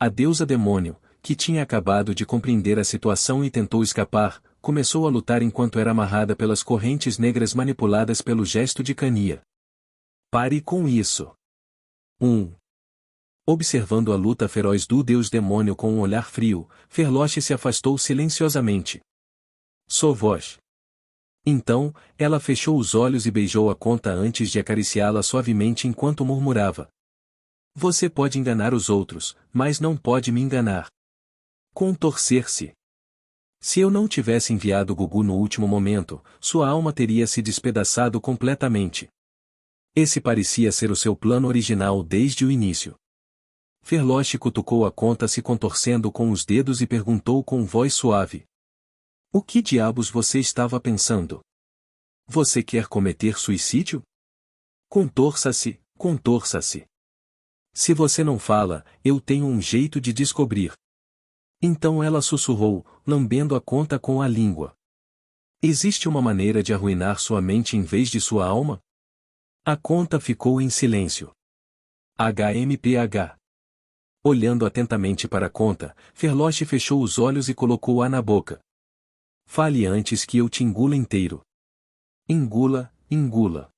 A deusa demônio, que tinha acabado de compreender a situação e tentou escapar, começou a lutar enquanto era amarrada pelas correntes negras manipuladas pelo gesto de Cania. Pare com isso. Observando a luta feroz do deus demônio com um olhar frio, Ferloche se afastou silenciosamente. Sovosh. Então, ela fechou os olhos e beijou a conta antes de acariciá-la suavemente enquanto murmurava. Você pode enganar os outros, mas não pode me enganar. Contorcer-se. Se eu não tivesse enviado Gugu no último momento, sua alma teria se despedaçado completamente. Esse parecia ser o seu plano original desde o início. Ferloche cutucou a conta se contorcendo com os dedos e perguntou com voz suave. O que diabos você estava pensando? Você quer cometer suicídio? Contorça-se, contorça-se. Se você não fala, eu tenho um jeito de descobrir. Então ela sussurrou, lambendo a conta com a língua. Existe uma maneira de arruinar sua mente em vez de sua alma? A conta ficou em silêncio. HMPH. Olhando atentamente para a conta, Ferloche fechou os olhos e colocou-a na boca. Fale antes que eu te engula inteiro. Engula, engula.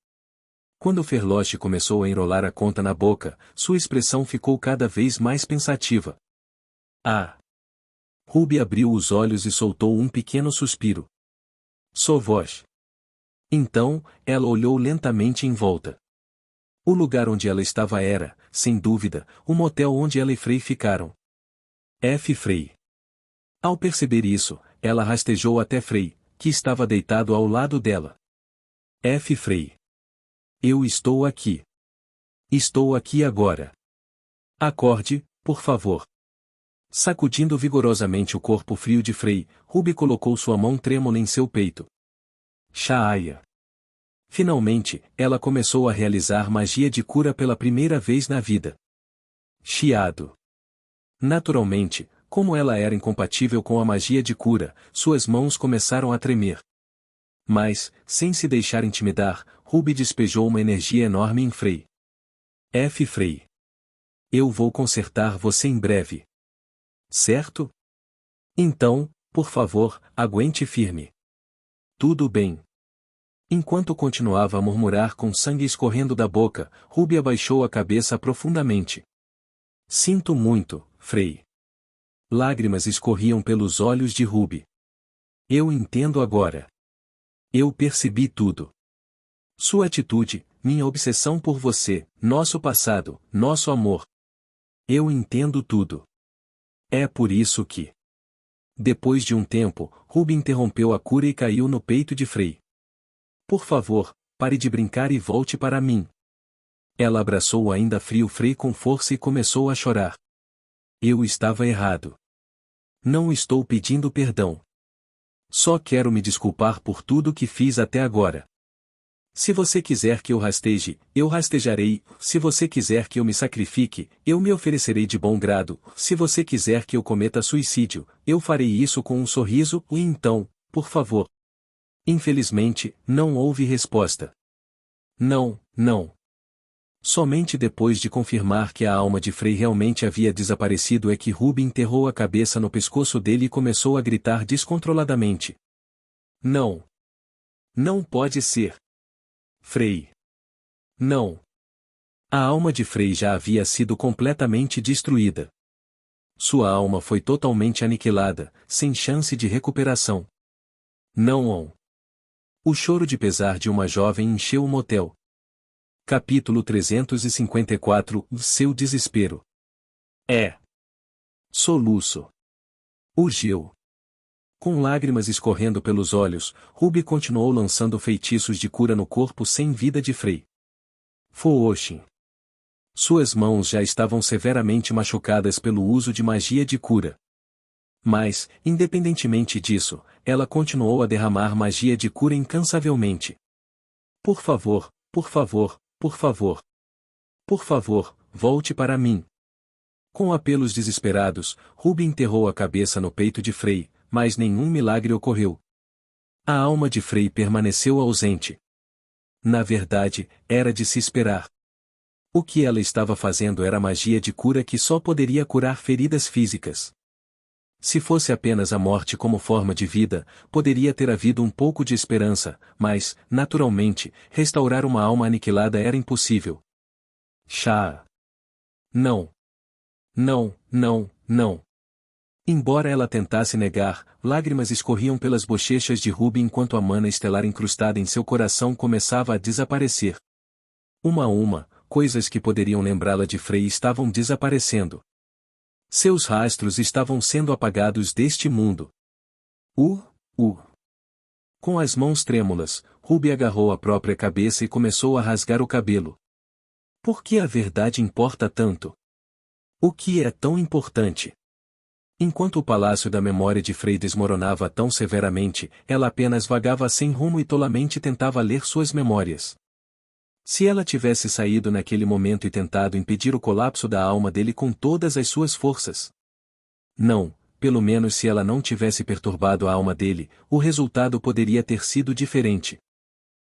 Quando Ferloche começou a enrolar a conta na boca, sua expressão ficou cada vez mais pensativa. Ruby abriu os olhos e soltou um pequeno suspiro. Sovosh. Então, ela olhou lentamente em volta. O lugar onde ela estava era, sem dúvida, o motel onde ela e Frey ficaram. Frey. Ao perceber isso, ela rastejou até Frey, que estava deitado ao lado dela. Frey. Eu estou aqui. Estou aqui agora. Acorde, por favor. Sacudindo vigorosamente o corpo frio de Frey, Ruby colocou sua mão trêmula em seu peito. Shaaya. Finalmente, ela começou a realizar magia de cura pela primeira vez na vida. Chiado. Naturalmente, como ela era incompatível com a magia de cura, suas mãos começaram a tremer. Mas, sem se deixar intimidar, Ruby despejou uma energia enorme em Frey. Frey. Eu vou consertar você em breve. Certo? Então, por favor, aguente firme. Tudo bem. Enquanto continuava a murmurar com sangue escorrendo da boca, Ruby abaixou a cabeça profundamente. Sinto muito, Frey. Lágrimas escorriam pelos olhos de Ruby. Eu entendo agora. Eu percebi tudo. Sua atitude, minha obsessão por você, nosso passado, nosso amor. Eu entendo tudo. É por isso que... Depois de um tempo, Ruby interrompeu a cura e caiu no peito de Frey. Por favor, pare de brincar e volte para mim. Ela abraçou o ainda frio Frey com força e começou a chorar. Eu estava errado. Não estou pedindo perdão. Só quero me desculpar por tudo que fiz até agora. Se você quiser que eu rasteje, eu rastejarei, se você quiser que eu me sacrifique, eu me oferecerei de bom grado, se você quiser que eu cometa suicídio, eu farei isso com um sorriso, e então, por favor. Infelizmente, não houve resposta. Não, não. Somente depois de confirmar que a alma de Frei realmente havia desaparecido é que Ruby enterrou a cabeça no pescoço dele e começou a gritar descontroladamente. Não. Não pode ser. Frei. Não. A alma de Frei já havia sido completamente destruída. Sua alma foi totalmente aniquilada, sem chance de recuperação. Não. O choro de pesar de uma jovem encheu o motel. Capítulo 354 Seu desespero. Soluço. Urgiu. Com lágrimas escorrendo pelos olhos, Ruby continuou lançando feitiços de cura no corpo sem vida de Frei. Fooshin. Suas mãos já estavam severamente machucadas pelo uso de magia de cura. Mas, independentemente disso, ela continuou a derramar magia de cura incansavelmente. Por favor, por favor, por favor. Por favor, volte para mim. Com apelos desesperados, Ruby enterrou a cabeça no peito de Frei, mas nenhum milagre ocorreu. A alma de Frei permaneceu ausente. Na verdade, era de se esperar. O que ela estava fazendo era magia de cura que só poderia curar feridas físicas. Se fosse apenas a morte como forma de vida, poderia ter havido um pouco de esperança, mas, naturalmente, restaurar uma alma aniquilada era impossível. Chá. Não. Não, não, não. Embora ela tentasse negar, lágrimas escorriam pelas bochechas de Ruby enquanto a mana estelar incrustada em seu coração começava a desaparecer. Uma a uma, coisas que poderiam lembrá-la de Frei estavam desaparecendo. Seus rastros estavam sendo apagados deste mundo. Com as mãos trêmulas, Ruby agarrou a própria cabeça e começou a rasgar o cabelo. Por que a verdade importa tanto? O que é tão importante? Enquanto o palácio da memória de Frei desmoronava tão severamente, ela apenas vagava sem rumo e tolamente tentava ler suas memórias. Se ela tivesse saído naquele momento e tentado impedir o colapso da alma dele com todas as suas forças. Não, pelo menos se ela não tivesse perturbado a alma dele, o resultado poderia ter sido diferente.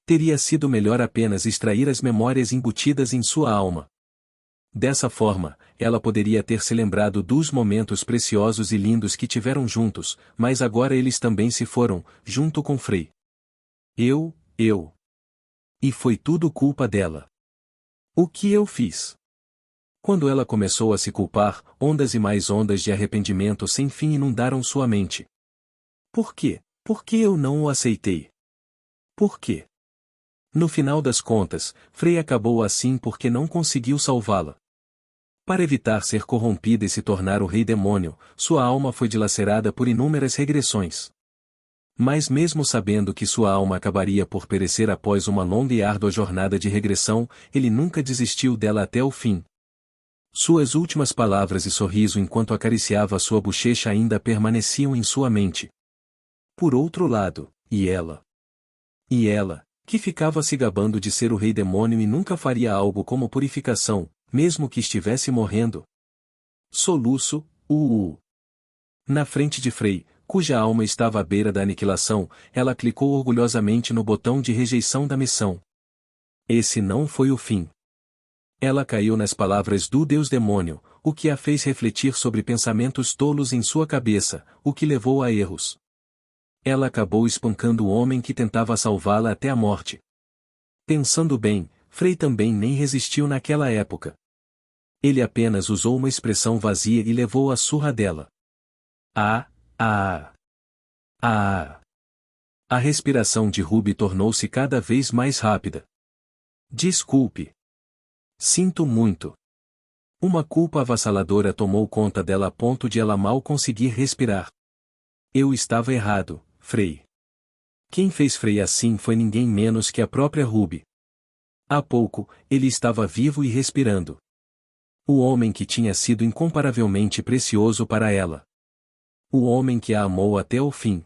Teria sido melhor apenas extrair as memórias embutidas em sua alma. Dessa forma, ela poderia ter se lembrado dos momentos preciosos e lindos que tiveram juntos, mas agora eles também se foram, junto com Frei. E foi tudo culpa dela. O que eu fiz? Quando ela começou a se culpar, ondas e mais ondas de arrependimento sem fim inundaram sua mente. Por quê? Por que eu não o aceitei? Por quê? No final das contas, Frei acabou assim porque não conseguiu salvá-la. Para evitar ser corrompida e se tornar o rei demônio, sua alma foi dilacerada por inúmeras regressões. Mas mesmo sabendo que sua alma acabaria por perecer após uma longa e árdua jornada de regressão, ele nunca desistiu dela até o fim. Suas últimas palavras e sorriso enquanto acariciava sua bochecha ainda permaneciam em sua mente. Por outro lado, e ela, que ficava se gabando de ser o rei demônio e nunca faria algo como purificação, mesmo que estivesse morrendo. Soluço, Na frente de Frei, cuja alma estava à beira da aniquilação, ela clicou orgulhosamente no botão de rejeição da missão. Esse não foi o fim. Ela caiu nas palavras do Deus demônio, o que a fez refletir sobre pensamentos tolos em sua cabeça, o que levou a erros. Ela acabou espancando o homem que tentava salvá-la até a morte. Pensando bem, Frei também nem resistiu naquela época. Ele apenas usou uma expressão vazia e levou a surra dela. A respiração de Ruby tornou-se cada vez mais rápida. Desculpe. Sinto muito. Uma culpa avassaladora tomou conta dela a ponto de ela mal conseguir respirar. Eu estava errado, Frei. Quem fez Frei assim foi ninguém menos que a própria Ruby. Há pouco, ele estava vivo e respirando. O homem que tinha sido incomparavelmente precioso para ela. O homem que a amou até o fim.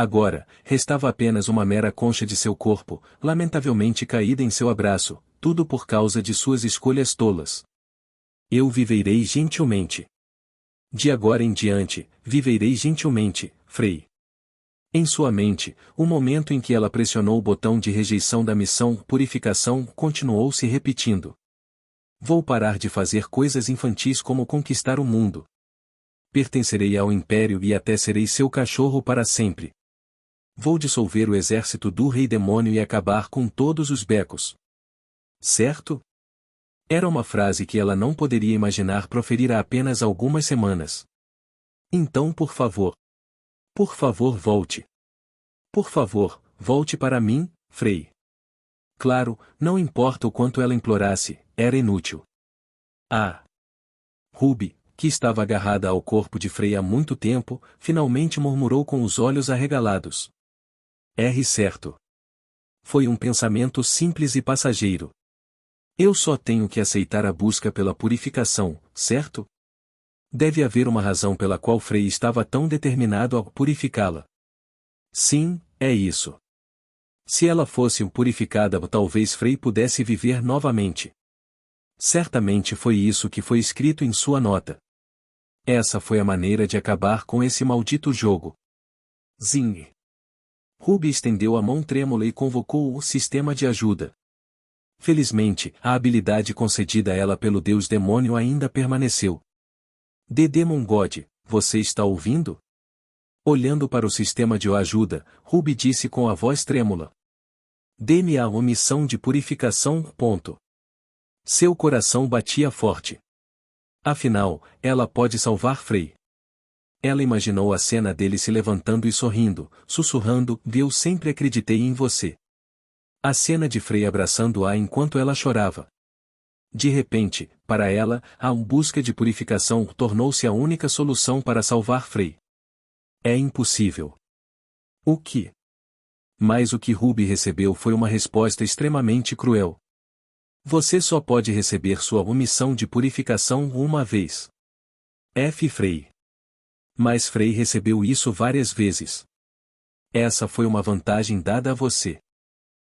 Agora, restava apenas uma mera concha de seu corpo, lamentavelmente caída em seu abraço, tudo por causa de suas escolhas tolas. Eu viverei gentilmente. De agora em diante, viverei gentilmente, Frei. Em sua mente, o momento em que ela pressionou o botão de rejeição da missão purificação continuou se repetindo. Vou parar de fazer coisas infantis como conquistar o mundo. Pertencerei ao império e até serei seu cachorro para sempre. Vou dissolver o exército do rei demônio e acabar com todos os becos. Certo? Era uma frase que ela não poderia imaginar proferir há apenas algumas semanas. Então por favor, volte. Por favor, volte para mim, Frei. Claro, não importa o quanto ela implorasse, era inútil. Ah! Ruby, que estava agarrada ao corpo de Frei há muito tempo, finalmente murmurou com os olhos arregalados. Certo. Foi um pensamento simples e passageiro. Eu só tenho que aceitar a busca pela purificação, certo? Deve haver uma razão pela qual Frei estava tão determinado a purificá-la. Sim, é isso. Se ela fosse purificada, talvez Frei pudesse viver novamente. Certamente foi isso que foi escrito em sua nota. Essa foi a maneira de acabar com esse maldito jogo. Zing. Ruby estendeu a mão trêmula e convocou o sistema de ajuda. Felizmente, a habilidade concedida a ela pelo deus demônio ainda permaneceu. The Demon God, você está ouvindo? Olhando para o sistema de ajuda, Ruby disse com a voz trêmula. Dê-me a omissão de purificação. Seu coração batia forte. Afinal, ela pode salvar Frei. Ela imaginou a cena dele se levantando e sorrindo, sussurrando, eu sempre acreditei em você. A cena de Frei abraçando-a enquanto ela chorava. De repente, para ela, a busca de purificação tornou-se a única solução para salvar Frei. É impossível. O que? Mas o que Ruby recebeu foi uma resposta extremamente cruel. Você só pode receber sua omissão de purificação uma vez. Frei. Mas Frei recebeu isso várias vezes. Essa foi uma vantagem dada a você.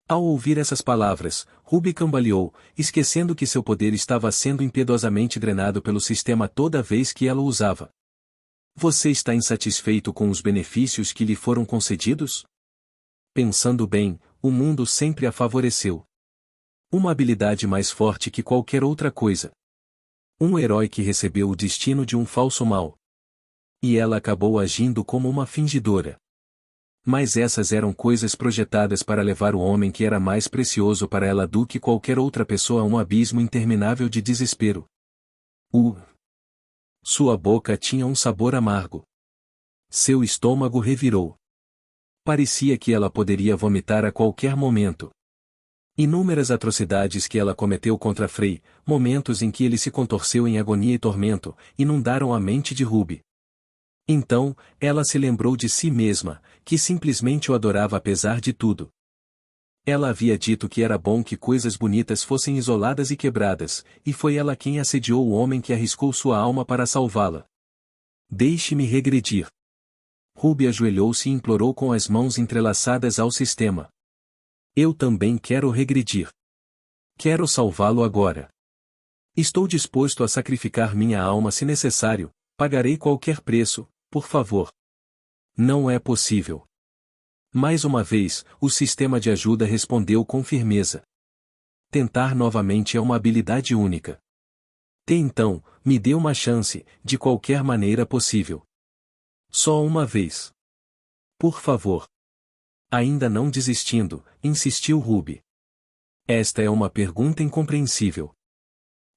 Ao ouvir essas palavras, Ruby cambaleou, esquecendo que seu poder estava sendo impiedosamente drenado pelo sistema toda vez que ela o usava. Você está insatisfeito com os benefícios que lhe foram concedidos? Pensando bem, o mundo sempre a favoreceu. Uma habilidade mais forte que qualquer outra coisa. Um herói que recebeu o destino de um falso mal. E ela acabou agindo como uma fingidora. Mas essas eram coisas projetadas para levar o homem que era mais precioso para ela do que qualquer outra pessoa a um abismo interminável de desespero. Sua boca tinha um sabor amargo. Seu estômago revirou. Parecia que ela poderia vomitar a qualquer momento. Inúmeras atrocidades que ela cometeu contra Frei, momentos em que ele se contorceu em agonia e tormento, inundaram a mente de Ruby. Então, ela se lembrou de si mesma, que simplesmente o adorava apesar de tudo. Ela havia dito que era bom que coisas bonitas fossem isoladas e quebradas, e foi ela quem assediou o homem que arriscou sua alma para salvá-la. Deixe-me regredir. Ruby ajoelhou-se e implorou com as mãos entrelaçadas ao sistema. Eu também quero regredir. Quero salvá-lo agora. Estou disposto a sacrificar minha alma se necessário, pagarei qualquer preço, por favor. Não é possível. Mais uma vez, o sistema de ajuda respondeu com firmeza. Tentar novamente é uma habilidade única. Então, me dê uma chance, de qualquer maneira possível. Só uma vez. Por favor. Ainda não desistindo, insistiu Ruby. Esta é uma pergunta incompreensível.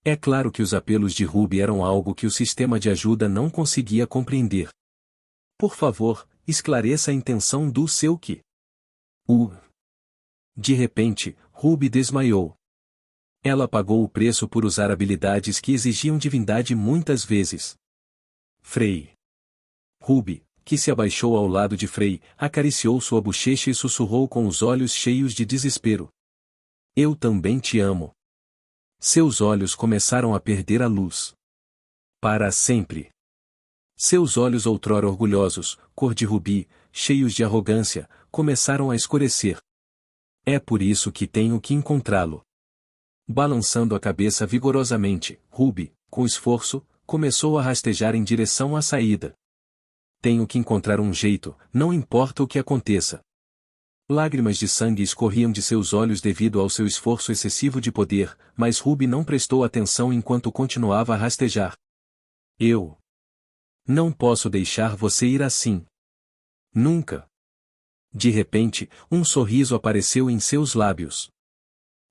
É claro que os apelos de Ruby eram algo que o sistema de ajuda não conseguia compreender. Por favor, esclareça a intenção do seu que. De repente, Ruby desmaiou. Ela pagou o preço por usar habilidades que exigiam divindade muitas vezes. Frei. Ruby, que se abaixou ao lado de Frei, acariciou sua bochecha e sussurrou com os olhos cheios de desespero. Eu também te amo. Seus olhos começaram a perder a luz. Para sempre. Seus olhos outrora orgulhosos, cor de rubi, cheios de arrogância, começaram a escurecer. É por isso que tenho que encontrá-lo. Balançando a cabeça vigorosamente, Ruby, com esforço, começou a rastejar em direção à saída. Tenho que encontrar um jeito, não importa o que aconteça. Lágrimas de sangue escorriam de seus olhos devido ao seu esforço excessivo de poder, mas Ruby não prestou atenção enquanto continuava a rastejar. Eu não posso deixar você ir assim. Nunca. De repente, um sorriso apareceu em seus lábios.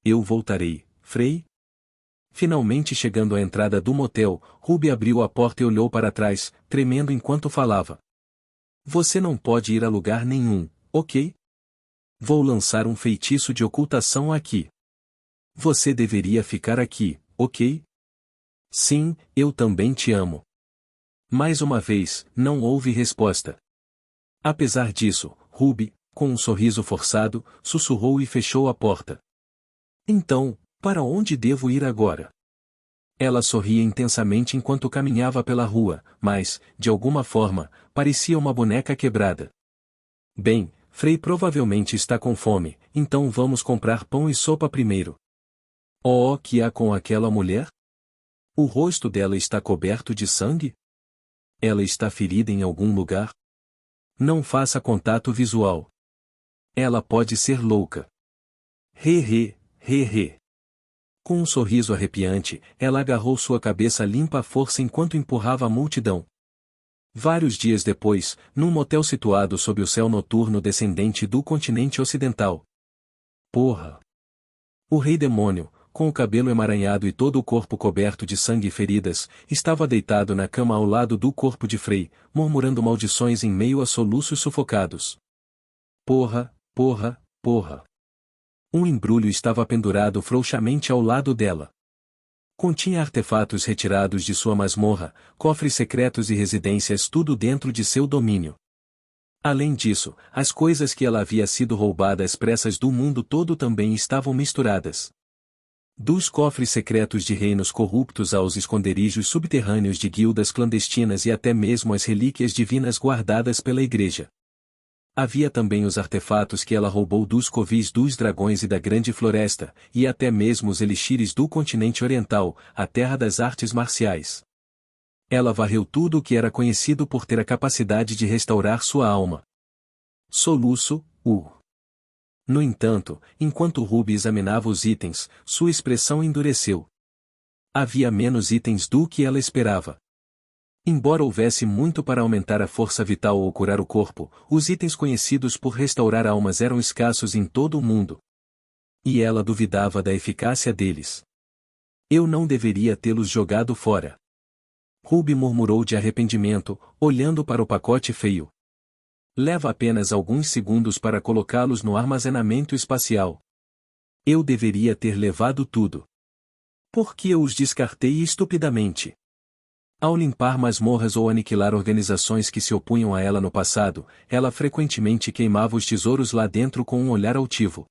Eu voltarei, Frey? Finalmente chegando à entrada do motel, Ruby abriu a porta e olhou para trás, tremendo enquanto falava. Você não pode ir a lugar nenhum, ok? Vou lançar um feitiço de ocultação aqui. Você deveria ficar aqui, ok? Sim, eu também te amo. Mais uma vez, não houve resposta. Apesar disso, Ruby, com um sorriso forçado, sussurrou e fechou a porta. Então, para onde devo ir agora? Ela sorria intensamente enquanto caminhava pela rua, mas, de alguma forma, parecia uma boneca quebrada. Bem, Frey provavelmente está com fome, então vamos comprar pão e sopa primeiro. Oh, que há com aquela mulher? O rosto dela está coberto de sangue? Ela está ferida em algum lugar? Não faça contato visual. Ela pode ser louca. He. Com um sorriso arrepiante, ela agarrou sua cabeça limpa à força enquanto empurrava a multidão. Vários dias depois, num motel situado sob o céu noturno descendente do continente ocidental. Porra! O rei demônio, com o cabelo emaranhado e todo o corpo coberto de sangue e feridas, estava deitado na cama ao lado do corpo de Frey, murmurando maldições em meio a soluços sufocados. Porra! Um embrulho estava pendurado frouxamente ao lado dela. Continha artefatos retirados de sua masmorra, cofres secretos e residências, tudo dentro de seu domínio. Além disso, as coisas que ela havia sido roubada às pressas do mundo todo também estavam misturadas. Dos cofres secretos de reinos corruptos aos esconderijos subterrâneos de guildas clandestinas e até mesmo as relíquias divinas guardadas pela igreja. Havia também os artefatos que ela roubou dos covis dos dragões e da grande floresta, e até mesmo os elixires do continente oriental, a terra das artes marciais. Ela varreu tudo o que era conhecido por ter a capacidade de restaurar sua alma. Soluço. No entanto, enquanto Ruby examinava os itens, sua expressão endureceu. Havia menos itens do que ela esperava. Embora houvesse muito para aumentar a força vital ou curar o corpo, os itens conhecidos por restaurar almas eram escassos em todo o mundo. E ela duvidava da eficácia deles. Eu não deveria tê-los jogado fora. Ruby murmurou de arrependimento, olhando para o pacote feio. Leva apenas alguns segundos para colocá-los no armazenamento espacial. Eu deveria ter levado tudo. Por que eu os descartei estupidamente? Ao limpar masmorras ou aniquilar organizações que se opunham a ela no passado, ela frequentemente queimava os tesouros lá dentro com um olhar altivo.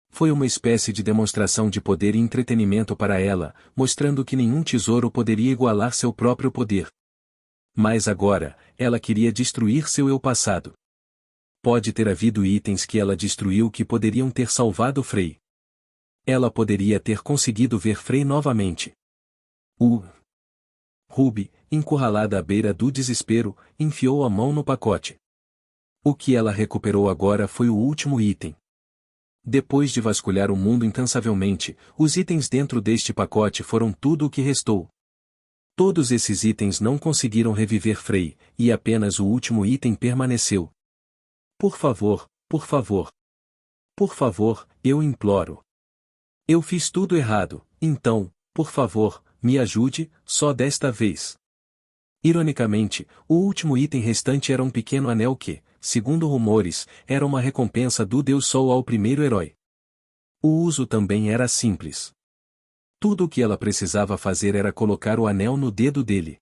Foi uma espécie de demonstração de poder e entretenimento para ela, mostrando que nenhum tesouro poderia igualar seu próprio poder. Mas agora, ela queria destruir seu eu passado. Pode ter havido itens que ela destruiu que poderiam ter salvado Frey. Ela poderia ter conseguido ver Frey novamente. Ruby, encurralada à beira do desespero, enfiou a mão no pacote. O que ela recuperou agora foi o último item. Depois de vasculhar o mundo incansavelmente, os itens dentro deste pacote foram tudo o que restou. Todos esses itens não conseguiram reviver Frey, e apenas o último item permaneceu. Por favor, eu imploro. Eu fiz tudo errado, então, por favor, me ajude, só desta vez. Ironicamente, o último item restante era um pequeno anel que, segundo rumores, era uma recompensa do Deus Sol ao primeiro herói. O uso também era simples. Tudo o que ela precisava fazer era colocar o anel no dedo dele.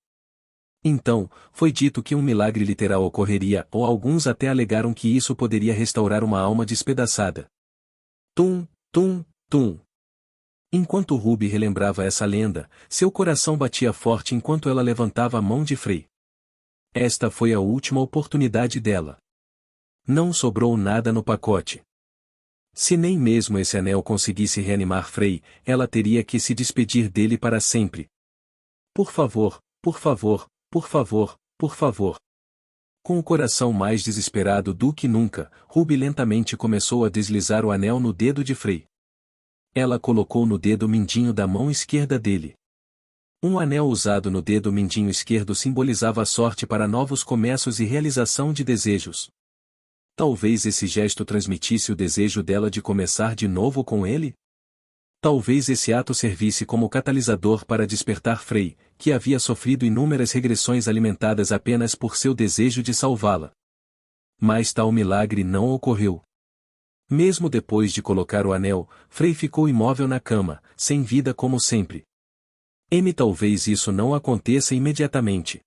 Então, foi dito que um milagre literal ocorreria, ou alguns até alegaram que isso poderia restaurar uma alma despedaçada. Tum. Enquanto Ruby relembrava essa lenda, seu coração batia forte enquanto ela levantava a mão de Frey. Esta foi a última oportunidade dela. Não sobrou nada no pacote. Se nem mesmo esse anel conseguisse reanimar Frey, ela teria que se despedir dele para sempre. Por favor, por favor, por favor, por favor. Com o coração mais desesperado do que nunca, Ruby lentamente começou a deslizar o anel no dedo de Frey. Ela colocou no dedo mindinho da mão esquerda dele. Um anel usado no dedo mindinho esquerdo simbolizava a sorte para novos começos e realização de desejos. Talvez esse gesto transmitisse o desejo dela de começar de novo com ele? Talvez esse ato servisse como catalisador para despertar Frey, que havia sofrido inúmeras regressões alimentadas apenas por seu desejo de salvá-la. Mas tal milagre não ocorreu. Mesmo depois de colocar o anel, Frey ficou imóvel na cama, sem vida como sempre. Talvez isso não aconteça imediatamente.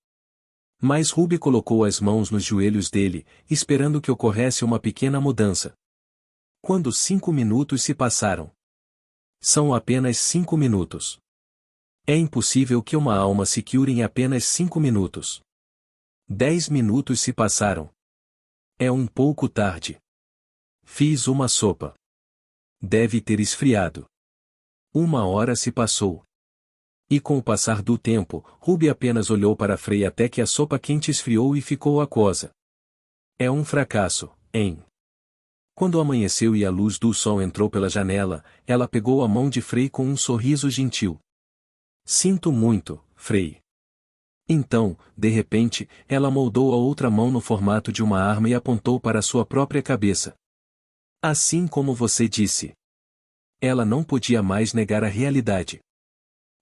Mas Ruby colocou as mãos nos joelhos dele, esperando que ocorresse uma pequena mudança. Quando 5 minutos se passaram. São apenas 5 minutos. É impossível que uma alma se cure em apenas 5 minutos. 10 minutos se passaram. É um pouco tarde. Fiz uma sopa. Deve ter esfriado. 1 hora se passou. E com o passar do tempo, Ruby apenas olhou para Frey até que a sopa quente esfriou e ficou aquosa. É um fracasso, hein? Quando amanheceu e a luz do sol entrou pela janela, ela pegou a mão de Frey com um sorriso gentil. Sinto muito, Frey. Então, de repente, ela moldou a outra mão no formato de uma arma e apontou para sua própria cabeça. Assim como você disse. Ela não podia mais negar a realidade.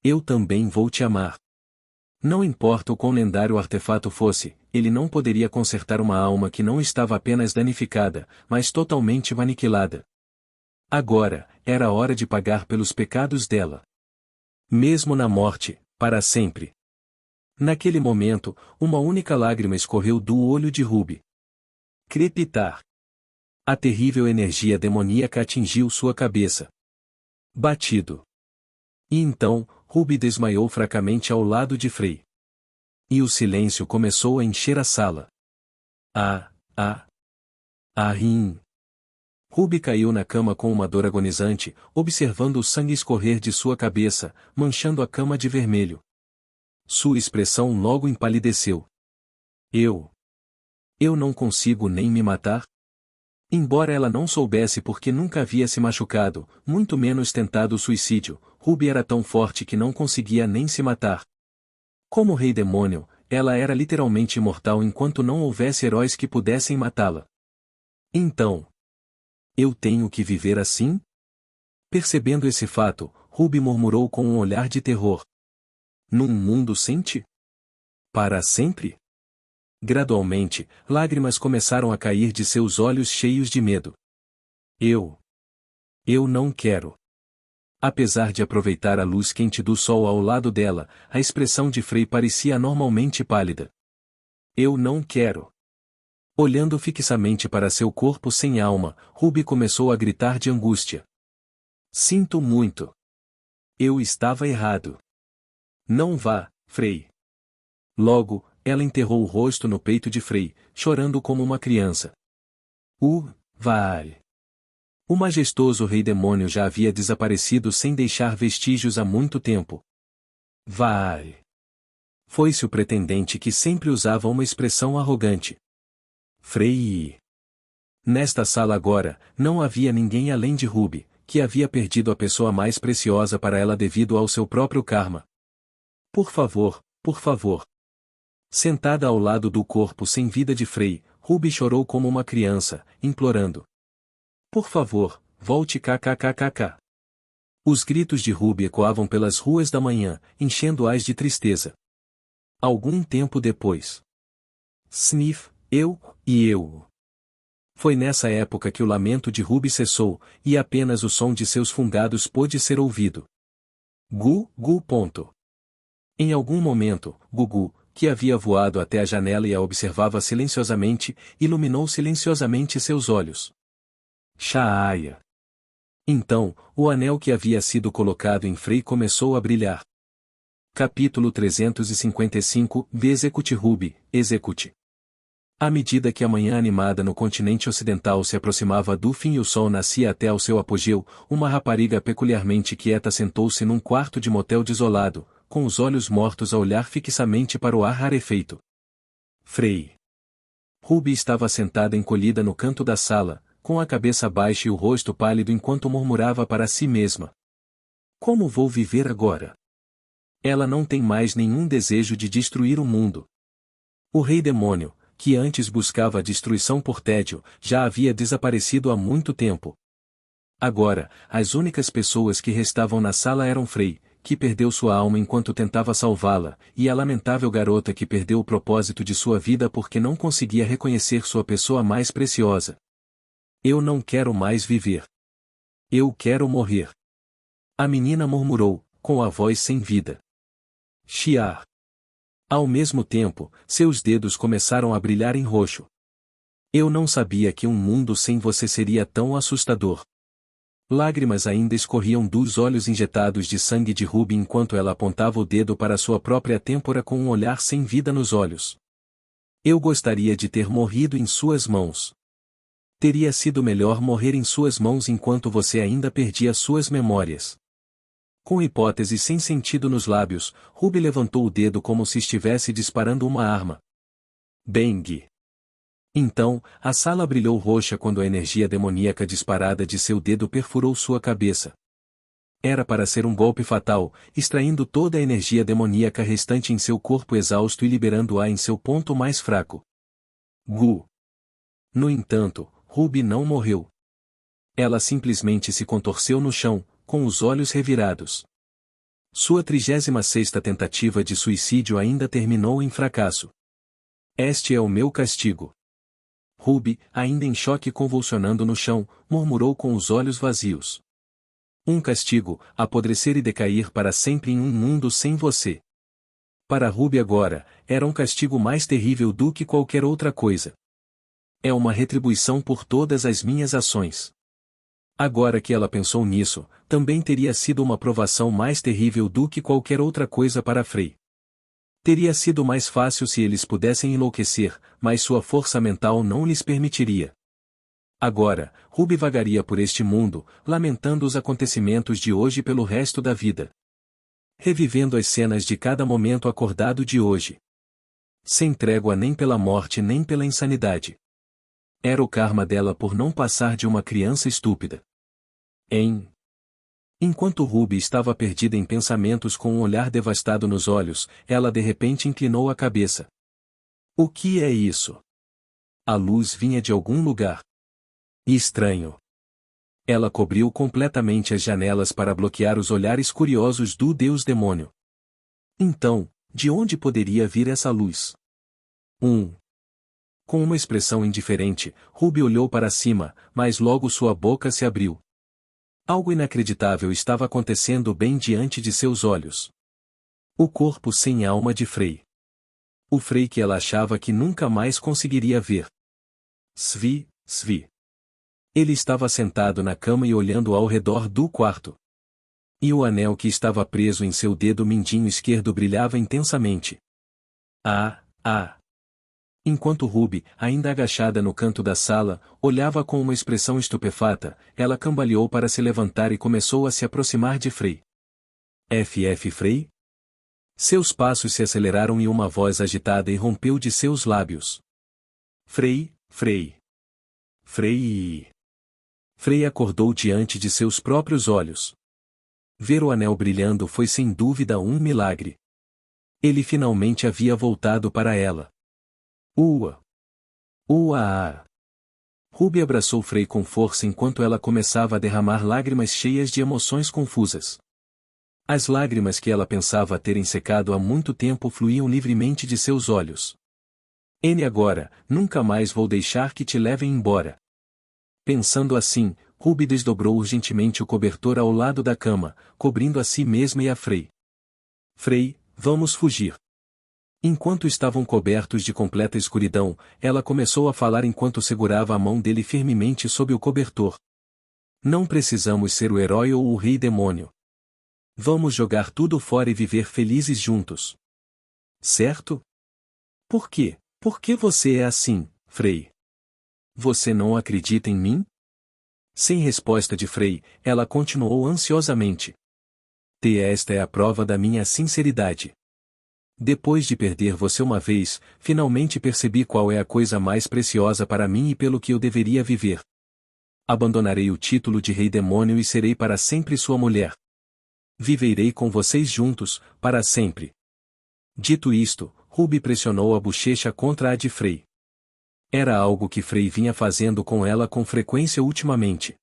Eu também vou te amar. Não importa o quão lendário o artefato fosse, ele não poderia consertar uma alma que não estava apenas danificada, mas totalmente aniquilada. Agora, era a hora de pagar pelos pecados dela. Mesmo na morte, para sempre. Naquele momento, uma única lágrima escorreu do olho de Ruby. Crepitar. A terrível energia demoníaca atingiu sua cabeça. Batido. E então, Ruby desmaiou fracamente ao lado de Frey. E o silêncio começou a encher a sala. Rim. Ruby caiu na cama com uma dor agonizante, observando o sangue escorrer de sua cabeça, manchando a cama de vermelho. Sua expressão logo empalideceu. Eu não consigo nem me matar? Embora ela não soubesse porque nunca havia se machucado, muito menos tentado o suicídio, Ruby era tão forte que não conseguia nem se matar. Como Rei Demônio, ela era literalmente imortal enquanto não houvesse heróis que pudessem matá-la. Então, eu tenho que viver assim? Percebendo esse fato, Ruby murmurou com um olhar de terror. Num mundo sem ti? Para sempre? Gradualmente, lágrimas começaram a cair de seus olhos cheios de medo. Eu não quero. Apesar de aproveitar a luz quente do sol ao lado dela, a expressão de Frey parecia anormalmente pálida. Eu não quero. Olhando fixamente para seu corpo sem alma, Ruby começou a gritar de angústia. Sinto muito. Eu estava errado. Não vá, Frey. Logo, ela enterrou o rosto no peito de Frey, chorando como uma criança. Vai. O majestoso Rei Demônio já havia desaparecido sem deixar vestígios há muito tempo. Vai. Foi-se o pretendente que sempre usava uma expressão arrogante. Frey. Nesta sala agora, não havia ninguém além de Ruby, que havia perdido a pessoa mais preciosa para ela devido ao seu próprio karma. Por favor, por favor. Sentada ao lado do corpo sem vida de Frey, Ruby chorou como uma criança, implorando. Por favor, volte kkkk. Os gritos de Ruby ecoavam pelas ruas da manhã, enchendo-as de tristeza. Algum tempo depois. Sniff, eu. Foi nessa época que o lamento de Ruby cessou, e apenas o som de seus fungados pôde ser ouvido. Gu. Em algum momento, Gugu, que havia voado até a janela e a observava silenciosamente, iluminou silenciosamente seus olhos. Shaaya. Então, o anel que havia sido colocado em Frey começou a brilhar. Capítulo 355 Execute Ruby, execute. À medida que a manhã animada no continente ocidental se aproximava do fim e o sol nascia até ao seu apogeu, uma rapariga peculiarmente quieta sentou-se num quarto de motel desolado, com os olhos mortos a olhar fixamente para o ar rarefeito. Frei. Ruby estava sentada encolhida no canto da sala, com a cabeça baixa e o rosto pálido enquanto murmurava para si mesma. Como vou viver agora? Ela não tem mais nenhum desejo de destruir o mundo. O rei demônio, que antes buscava a destruição por tédio, já havia desaparecido há muito tempo. Agora, as únicas pessoas que restavam na sala eram Frei, que perdeu sua alma enquanto tentava salvá-la, e a lamentável garota que perdeu o propósito de sua vida porque não conseguia reconhecer sua pessoa mais preciosa. Eu não quero mais viver. Eu quero morrer. A menina murmurou, com a voz sem vida. Chiar. Ao mesmo tempo, seus dedos começaram a brilhar em roxo. Eu não sabia que um mundo sem você seria tão assustador. Lágrimas ainda escorriam dos olhos injetados de sangue de Ruby enquanto ela apontava o dedo para sua própria têmpora com um olhar sem vida nos olhos. Eu gostaria de ter morrido em suas mãos. Teria sido melhor morrer em suas mãos enquanto você ainda perdia suas memórias. Com hipótese sem sentido nos lábios, Ruby levantou o dedo como se estivesse disparando uma arma. Bang! Então, a sala brilhou roxa quando a energia demoníaca disparada de seu dedo perfurou sua cabeça. Era para ser um golpe fatal, extraindo toda a energia demoníaca restante em seu corpo exausto e liberando-a em seu ponto mais fraco. Gu! No entanto, Ruby não morreu. Ela simplesmente se contorceu no chão, com os olhos revirados. Sua 36ª tentativa de suicídio ainda terminou em fracasso. Este é o meu castigo. Ruby, ainda em choque convulsionando no chão, murmurou com os olhos vazios. Um castigo, apodrecer e decair para sempre em um mundo sem você. Para Ruby agora, era um castigo mais terrível do que qualquer outra coisa. É uma retribuição por todas as minhas ações. Agora que ela pensou nisso, também teria sido uma provação mais terrível do que qualquer outra coisa para Frei. Teria sido mais fácil se eles pudessem enlouquecer, mas sua força mental não lhes permitiria. Agora, Ruby vagaria por este mundo, lamentando os acontecimentos de hoje pelo resto da vida. Revivendo as cenas de cada momento acordado de hoje. Sem trégua nem pela morte nem pela insanidade. Era o karma dela por não passar de uma criança estúpida. Enquanto Ruby estava perdida em pensamentos com um olhar devastado nos olhos, ela de repente inclinou a cabeça. O que é isso? A luz vinha de algum lugar. Estranho. Ela cobriu completamente as janelas para bloquear os olhares curiosos do deus demônio. Então, de onde poderia vir essa luz? Com uma expressão indiferente, Ruby olhou para cima, mas logo sua boca se abriu. Algo inacreditável estava acontecendo bem diante de seus olhos. O corpo sem alma de Frei. O Frei que ela achava que nunca mais conseguiria ver. Svi. Ele estava sentado na cama e olhando ao redor do quarto. E o anel que estava preso em seu dedo mindinho esquerdo brilhava intensamente. Enquanto Ruby, ainda agachada no canto da sala, olhava com uma expressão estupefata, ela cambaleou para se levantar e começou a se aproximar de Frei. Frei? Seus passos se aceleraram e uma voz agitada irrompeu de seus lábios. Frei. Frei acordou diante de seus próprios olhos. Ver o anel brilhando foi sem dúvida um milagre. Ele finalmente havia voltado para ela. Ruby abraçou Frei com força enquanto ela começava a derramar lágrimas cheias de emoções confusas. As lágrimas que ela pensava terem secado há muito tempo fluíam livremente de seus olhos. Agora, nunca mais vou deixar que te levem embora. Pensando assim, Ruby desdobrou urgentemente o cobertor ao lado da cama, cobrindo a si mesma e a Frei. Frei, vamos fugir. Enquanto estavam cobertos de completa escuridão, ela começou a falar enquanto segurava a mão dele firmemente sob o cobertor. Não precisamos ser o herói ou o rei demônio. Vamos jogar tudo fora e viver felizes juntos. Certo? Por quê? Por que você é assim, Frei. Você não acredita em mim? Sem resposta de Frei, ela continuou ansiosamente. Esta é a prova da minha sinceridade. Depois de perder você uma vez, finalmente percebi qual é a coisa mais preciosa para mim e pelo que eu deveria viver. Abandonarei o título de rei demônio e serei para sempre sua mulher. Viverei com vocês juntos, para sempre. Dito isto, Ruby pressionou a bochecha contra a de Frei. Era algo que Frei vinha fazendo com ela com frequência ultimamente.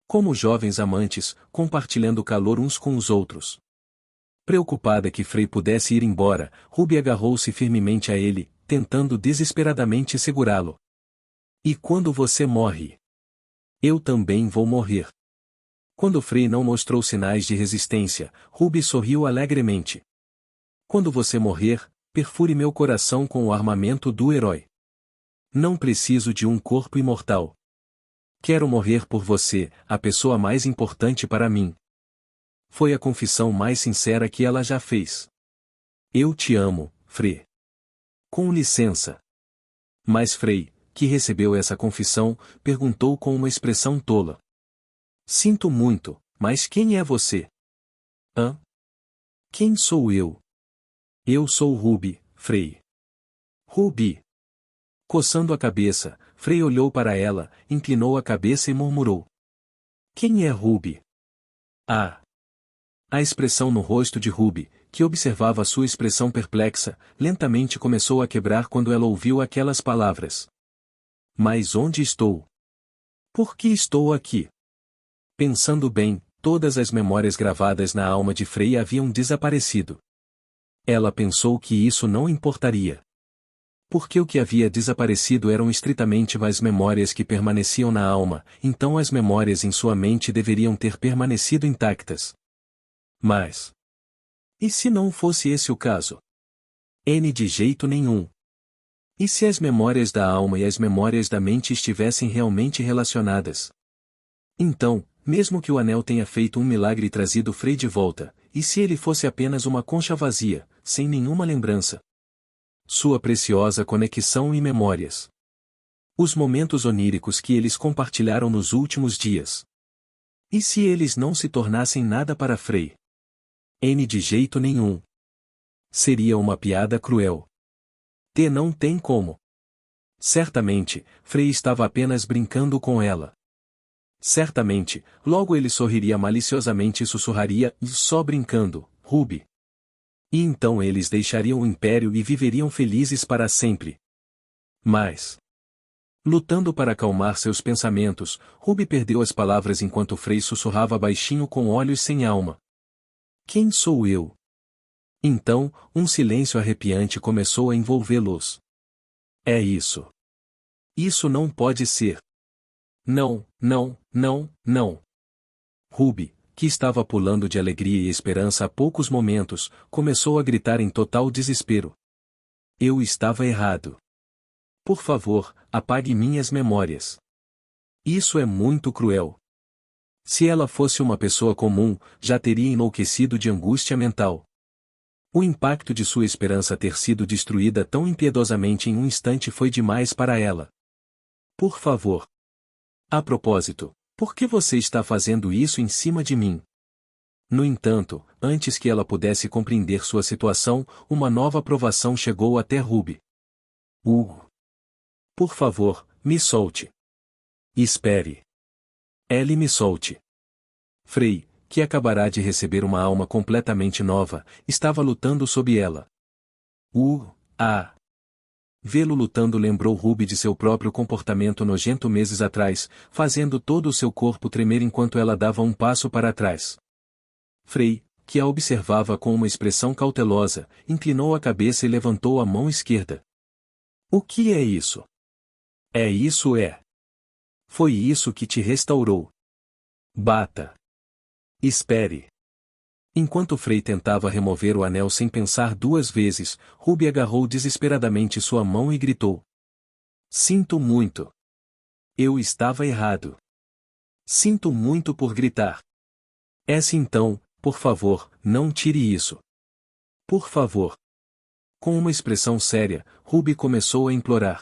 Como jovens amantes, compartilhando calor uns com os outros. Preocupada que Frei pudesse ir embora, Ruby agarrou-se firmemente a ele, tentando desesperadamente segurá-lo. E quando você morre? Eu também vou morrer. Quando Frei não mostrou sinais de resistência, Ruby sorriu alegremente. Quando você morrer, perfure meu coração com o armamento do herói. Não preciso de um corpo imortal. Quero morrer por você, a pessoa mais importante para mim. Foi a confissão mais sincera que ela já fez. Eu te amo, Frei. Com licença. Mas Frei, que recebeu essa confissão, perguntou com uma expressão tola. Sinto muito, mas quem é você? Hã? Quem sou eu? Eu sou Ruby, Frei. Ruby. Coçando a cabeça, Frei olhou para ela, inclinou a cabeça e murmurou. Quem é Ruby? Ah! A expressão no rosto de Ruby, que observava sua expressão perplexa, lentamente começou a quebrar quando ela ouviu aquelas palavras. Mas onde estou? Por que estou aqui? Pensando bem, todas as memórias gravadas na alma de Frei haviam desaparecido. Ela pensou que isso não importaria. Porque o que havia desaparecido eram estritamente as memórias que permaneciam na alma, então as memórias em sua mente deveriam ter permanecido intactas. Mas... e se não fosse esse o caso? De jeito nenhum. E se as memórias da alma e as memórias da mente estivessem realmente relacionadas? Então, mesmo que o anel tenha feito um milagre e trazido Frei de volta, e se ele fosse apenas uma concha vazia, sem nenhuma lembrança? Sua preciosa conexão e memórias. Os momentos oníricos que eles compartilharam nos últimos dias. E se eles não se tornassem nada para Frei? De jeito nenhum. Seria uma piada cruel. Não tem como. Certamente, Frei estava apenas brincando com ela. Certamente, logo ele sorriria maliciosamente e sussurraria, só brincando, Ruby. E então eles deixariam o império e viveriam felizes para sempre. Mas... lutando para acalmar seus pensamentos, Ruby perdeu as palavras enquanto Frei sussurrava baixinho com olhos sem alma. Quem sou eu? Então, um silêncio arrepiante começou a envolvê-los. É isso. Isso não pode ser. Não, não, não, não. Ruby, que estava pulando de alegria e esperança há poucos momentos, começou a gritar em total desespero. Eu estava errado. Por favor, apague minhas memórias. Isso é muito cruel. Se ela fosse uma pessoa comum, já teria enlouquecido de angústia mental. O impacto de sua esperança ter sido destruída tão impiedosamente em um instante foi demais para ela. Por favor. A propósito, por que você está fazendo isso em cima de mim? No entanto, antes que ela pudesse compreender sua situação, uma nova provação chegou até Ruby. Por favor, me solte. Espere. Ellie, me solte. Frei, que acabará de receber uma alma completamente nova, estava lutando sob ela. Vê-lo lutando lembrou Ruby de seu próprio comportamento nojento meses atrás, fazendo todo o seu corpo tremer enquanto ela dava um passo para trás. Frei, que a observava com uma expressão cautelosa, inclinou a cabeça e levantou a mão esquerda. O que é isso? Foi isso que te restaurou. Bata. Espere. Enquanto Frei tentava remover o anel sem pensar duas vezes, Ruby agarrou desesperadamente sua mão e gritou. Sinto muito. Eu estava errado. Sinto muito por gritar. Então, por favor, não tire isso. Por favor. Com uma expressão séria, Ruby começou a implorar.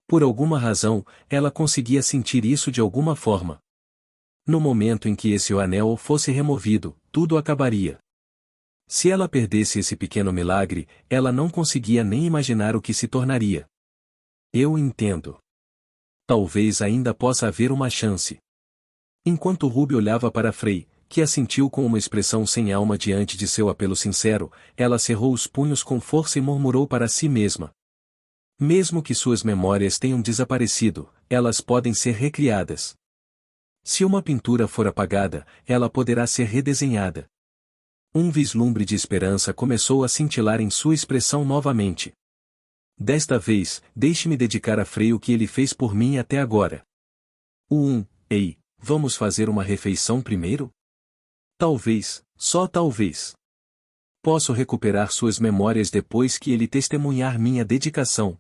Por alguma razão, ela conseguia sentir isso de alguma forma. No momento em que esse anel fosse removido, tudo acabaria. Se ela perdesse esse pequeno milagre, ela não conseguia nem imaginar o que se tornaria. Eu entendo. Talvez ainda possa haver uma chance. Enquanto Ruby olhava para Frey, que assentiu com uma expressão sem alma diante de seu apelo sincero, ela cerrou os punhos com força e murmurou para si mesma. Mesmo que suas memórias tenham desaparecido, elas podem ser recriadas. Se uma pintura for apagada, ela poderá ser redesenhada. Um vislumbre de esperança começou a cintilar em sua expressão novamente. Desta vez, deixe-me dedicar a Frey o que ele fez por mim até agora. Ei, vamos fazer uma refeição primeiro? Talvez, só talvez. Posso recuperar suas memórias depois que ele testemunhar minha dedicação.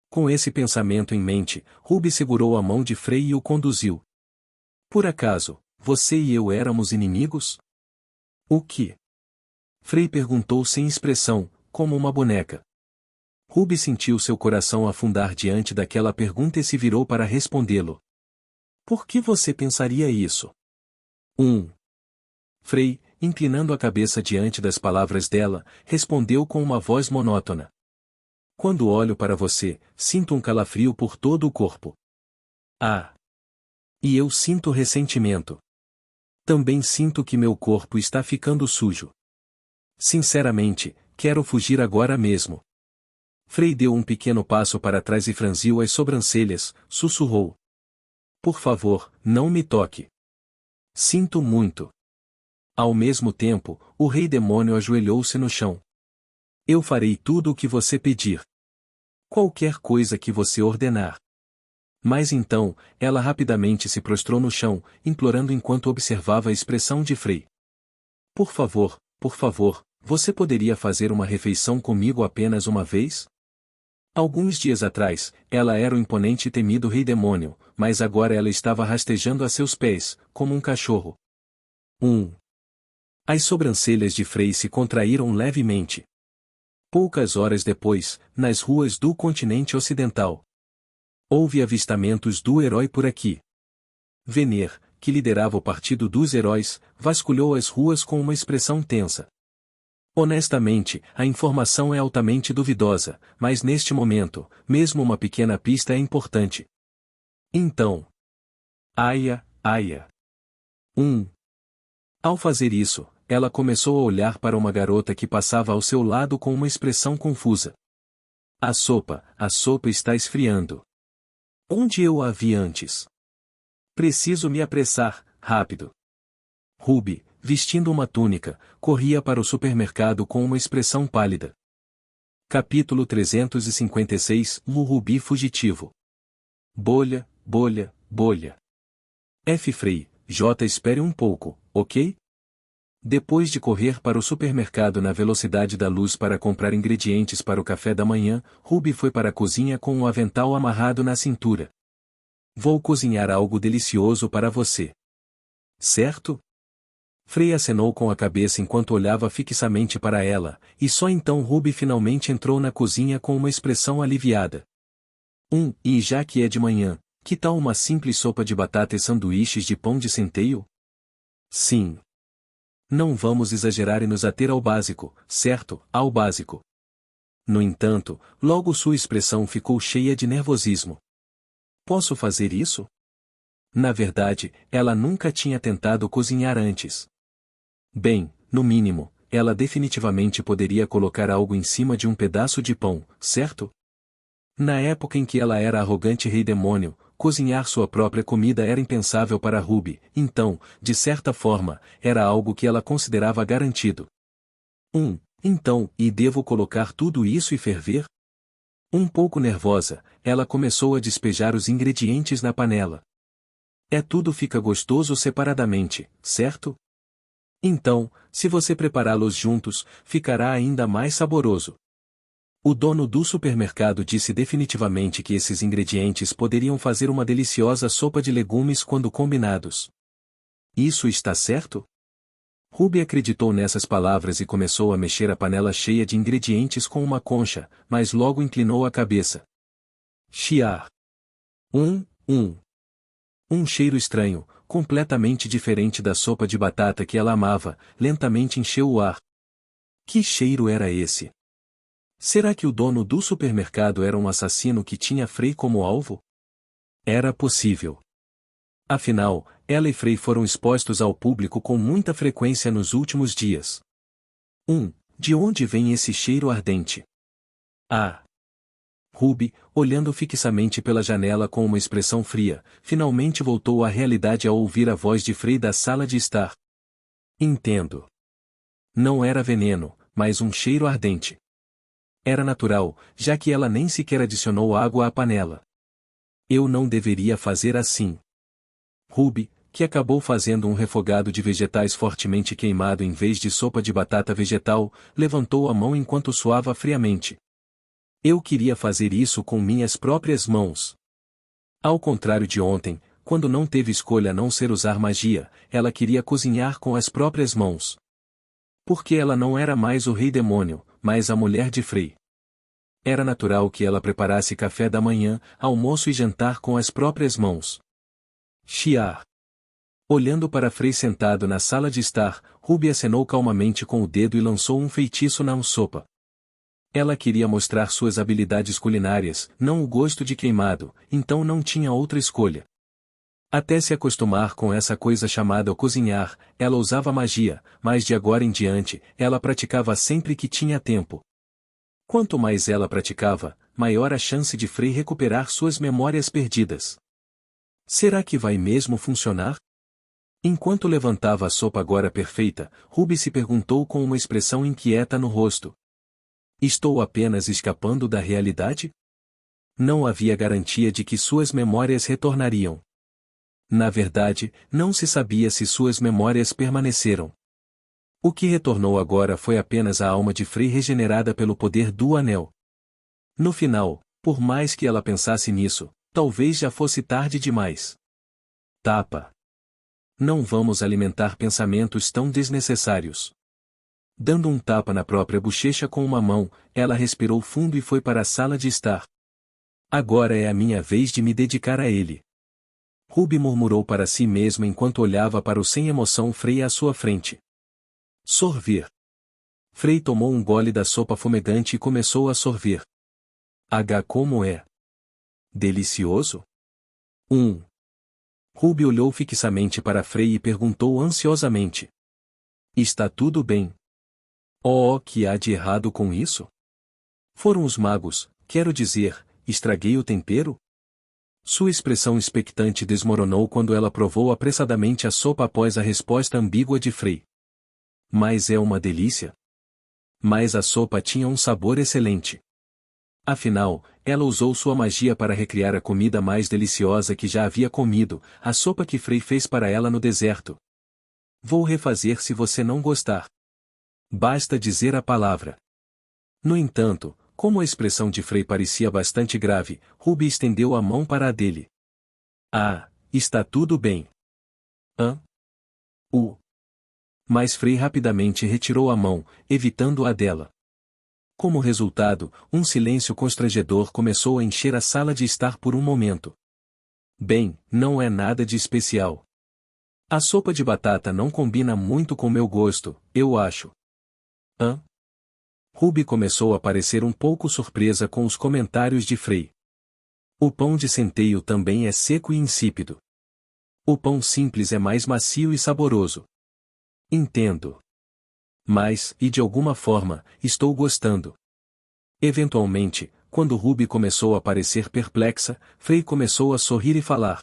Com esse pensamento em mente, Ruby segurou a mão de Frey e o conduziu. Por acaso, você e eu éramos inimigos? O que? Frey perguntou sem expressão, como uma boneca. Ruby sentiu seu coração afundar diante daquela pergunta e se virou para respondê-lo. Por que você pensaria isso? Frey, inclinando a cabeça diante das palavras dela, respondeu com uma voz monótona. Quando olho para você, sinto um calafrio por todo o corpo. Ah! E eu sinto ressentimento. Também sinto que meu corpo está ficando sujo. Sinceramente, quero fugir agora mesmo. Frey deu um pequeno passo para trás e franziu as sobrancelhas, sussurrou. Por favor, não me toque. Sinto muito. Ao mesmo tempo, o rei demônio ajoelhou-se no chão. Eu farei tudo o que você pedir. Qualquer coisa que você ordenar. Mas então, ela rapidamente se prostrou no chão, implorando enquanto observava a expressão de Frey. Por favor, você poderia fazer uma refeição comigo apenas uma vez? Alguns dias atrás, ela era o imponente e temido rei demônio, mas agora ela estava rastejando a seus pés, como um cachorro. As sobrancelhas de Frey se contraíram levemente. Poucas horas depois, nas ruas do continente ocidental, houve avistamentos do herói por aqui. Veneer, que liderava o Partido dos Heróis, vasculhou as ruas com uma expressão tensa. Honestamente, a informação é altamente duvidosa, mas neste momento, mesmo uma pequena pista é importante. Então. Aia. Ao fazer isso, ela começou a olhar para uma garota que passava ao seu lado com uma expressão confusa. A sopa está esfriando. Onde eu a vi antes? Preciso me apressar, rápido. Ruby, vestindo uma túnica, corria para o supermercado com uma expressão pálida. Capítulo 356 O Rubi Fugitivo. Bolha. F. Frey, J. Espere um pouco, ok? Depois de correr para o supermercado na velocidade da luz para comprar ingredientes para o café da manhã, Ruby foi para a cozinha com um avental amarrado na cintura. Vou cozinhar algo delicioso para você. Certo? Frey acenou com a cabeça enquanto olhava fixamente para ela, e só então Ruby finalmente entrou na cozinha com uma expressão aliviada. E já que é de manhã, que tal uma simples sopa de batata e sanduíches de pão de centeio? Sim. Não vamos exagerar e nos ater ao básico, certo? Ao básico. No entanto, logo sua expressão ficou cheia de nervosismo. Posso fazer isso? Na verdade, ela nunca tinha tentado cozinhar antes. Bem, no mínimo, ela definitivamente poderia colocar algo em cima de um pedaço de pão, certo? Na época em que ela era arrogante rei demônio, cozinhar sua própria comida era impensável para Ruby, então, de certa forma, era algo que ela considerava garantido. Então, e devo colocar tudo isso e ferver? Um pouco nervosa, ela começou a despejar os ingredientes na panela. Tudo fica gostoso separadamente, certo? Então, se você prepará-los juntos, ficará ainda mais saboroso. O dono do supermercado disse definitivamente que esses ingredientes poderiam fazer uma deliciosa sopa de legumes quando combinados. Isso está certo? Ruby acreditou nessas palavras e começou a mexer a panela cheia de ingredientes com uma concha, mas logo inclinou a cabeça. Chiar. Um, um. Um cheiro estranho, completamente diferente da sopa de batata que ela amava, lentamente encheu o ar. Que cheiro era esse? Será que o dono do supermercado era um assassino que tinha Frei como alvo? Era possível. Afinal, ela e Frei foram expostos ao público com muita frequência nos últimos dias. De onde vem esse cheiro ardente? Ah! Ruby, olhando fixamente pela janela com uma expressão fria, finalmente voltou à realidade ao ouvir a voz de Frei da sala de estar. Entendo. Não era veneno, mas um cheiro ardente. Era natural, já que ela nem sequer adicionou água à panela. Eu não deveria fazer assim. Ruby, que acabou fazendo um refogado de vegetais fortemente queimado em vez de sopa de batata vegetal, levantou a mão enquanto suava friamente. Eu queria fazer isso com minhas próprias mãos. Ao contrário de ontem, quando não teve escolha a não ser usar magia, ela queria cozinhar com as próprias mãos. Porque ela não era mais o rei demônio, mas a mulher de Frei. Era natural que ela preparasse café da manhã, almoço e jantar com as próprias mãos. Chiar. Olhando para Frei sentado na sala de estar, Ruby acenou calmamente com o dedo e lançou um feitiço na sopa. Ela queria mostrar suas habilidades culinárias, não o gosto de queimado, então não tinha outra escolha. Até se acostumar com essa coisa chamada cozinhar, ela usava magia, mas de agora em diante, ela praticava sempre que tinha tempo. Quanto mais ela praticava, maior a chance de Frei recuperar suas memórias perdidas. Será que vai mesmo funcionar? Enquanto levantava a sopa agora perfeita, Ruby se perguntou com uma expressão inquieta no rosto. Estou apenas escapando da realidade? Não havia garantia de que suas memórias retornariam. Na verdade, não se sabia se suas memórias permaneceram. O que retornou agora foi apenas a alma de Frei regenerada pelo poder do anel. No final, por mais que ela pensasse nisso, talvez já fosse tarde demais. Tapa. Não vamos alimentar pensamentos tão desnecessários. Dando um tapa na própria bochecha com uma mão, ela respirou fundo e foi para a sala de estar. Agora é a minha vez de me dedicar a ele. Ruby murmurou para si mesma enquanto olhava para o sem emoção Frei à sua frente. Sorver. Frei tomou um gole da sopa fumegante e começou a sorver. Como é? Delicioso? Ruby olhou fixamente para Frei e perguntou ansiosamente. Está tudo bem? Oh, que há de errado com isso? Foram os magos, quero dizer, estraguei o tempero? Sua expressão expectante desmoronou quando ela provou apressadamente a sopa após a resposta ambígua de Frei. Mas é uma delícia. Mas a sopa tinha um sabor excelente. Afinal, ela usou sua magia para recriar a comida mais deliciosa que já havia comido, a sopa que Frei fez para ela no deserto. Vou refazer se você não gostar. Basta dizer a palavra. No entanto, como a expressão de Frei parecia bastante grave, Ruby estendeu a mão para a dele. Ah, está tudo bem. Mas Frei rapidamente retirou a mão, evitando a dela. Como resultado, um silêncio constrangedor começou a encher a sala de estar por um momento. Bem, não é nada de especial. A sopa de batata não combina muito com meu gosto, eu acho. Ruby começou a parecer um pouco surpresa com os comentários de Frei. O pão de centeio também é seco e insípido. O pão simples é mais macio e saboroso. Entendo. Mas, e de alguma forma, estou gostando. Eventualmente, quando Ruby começou a parecer perplexa, Frei começou a sorrir e falar.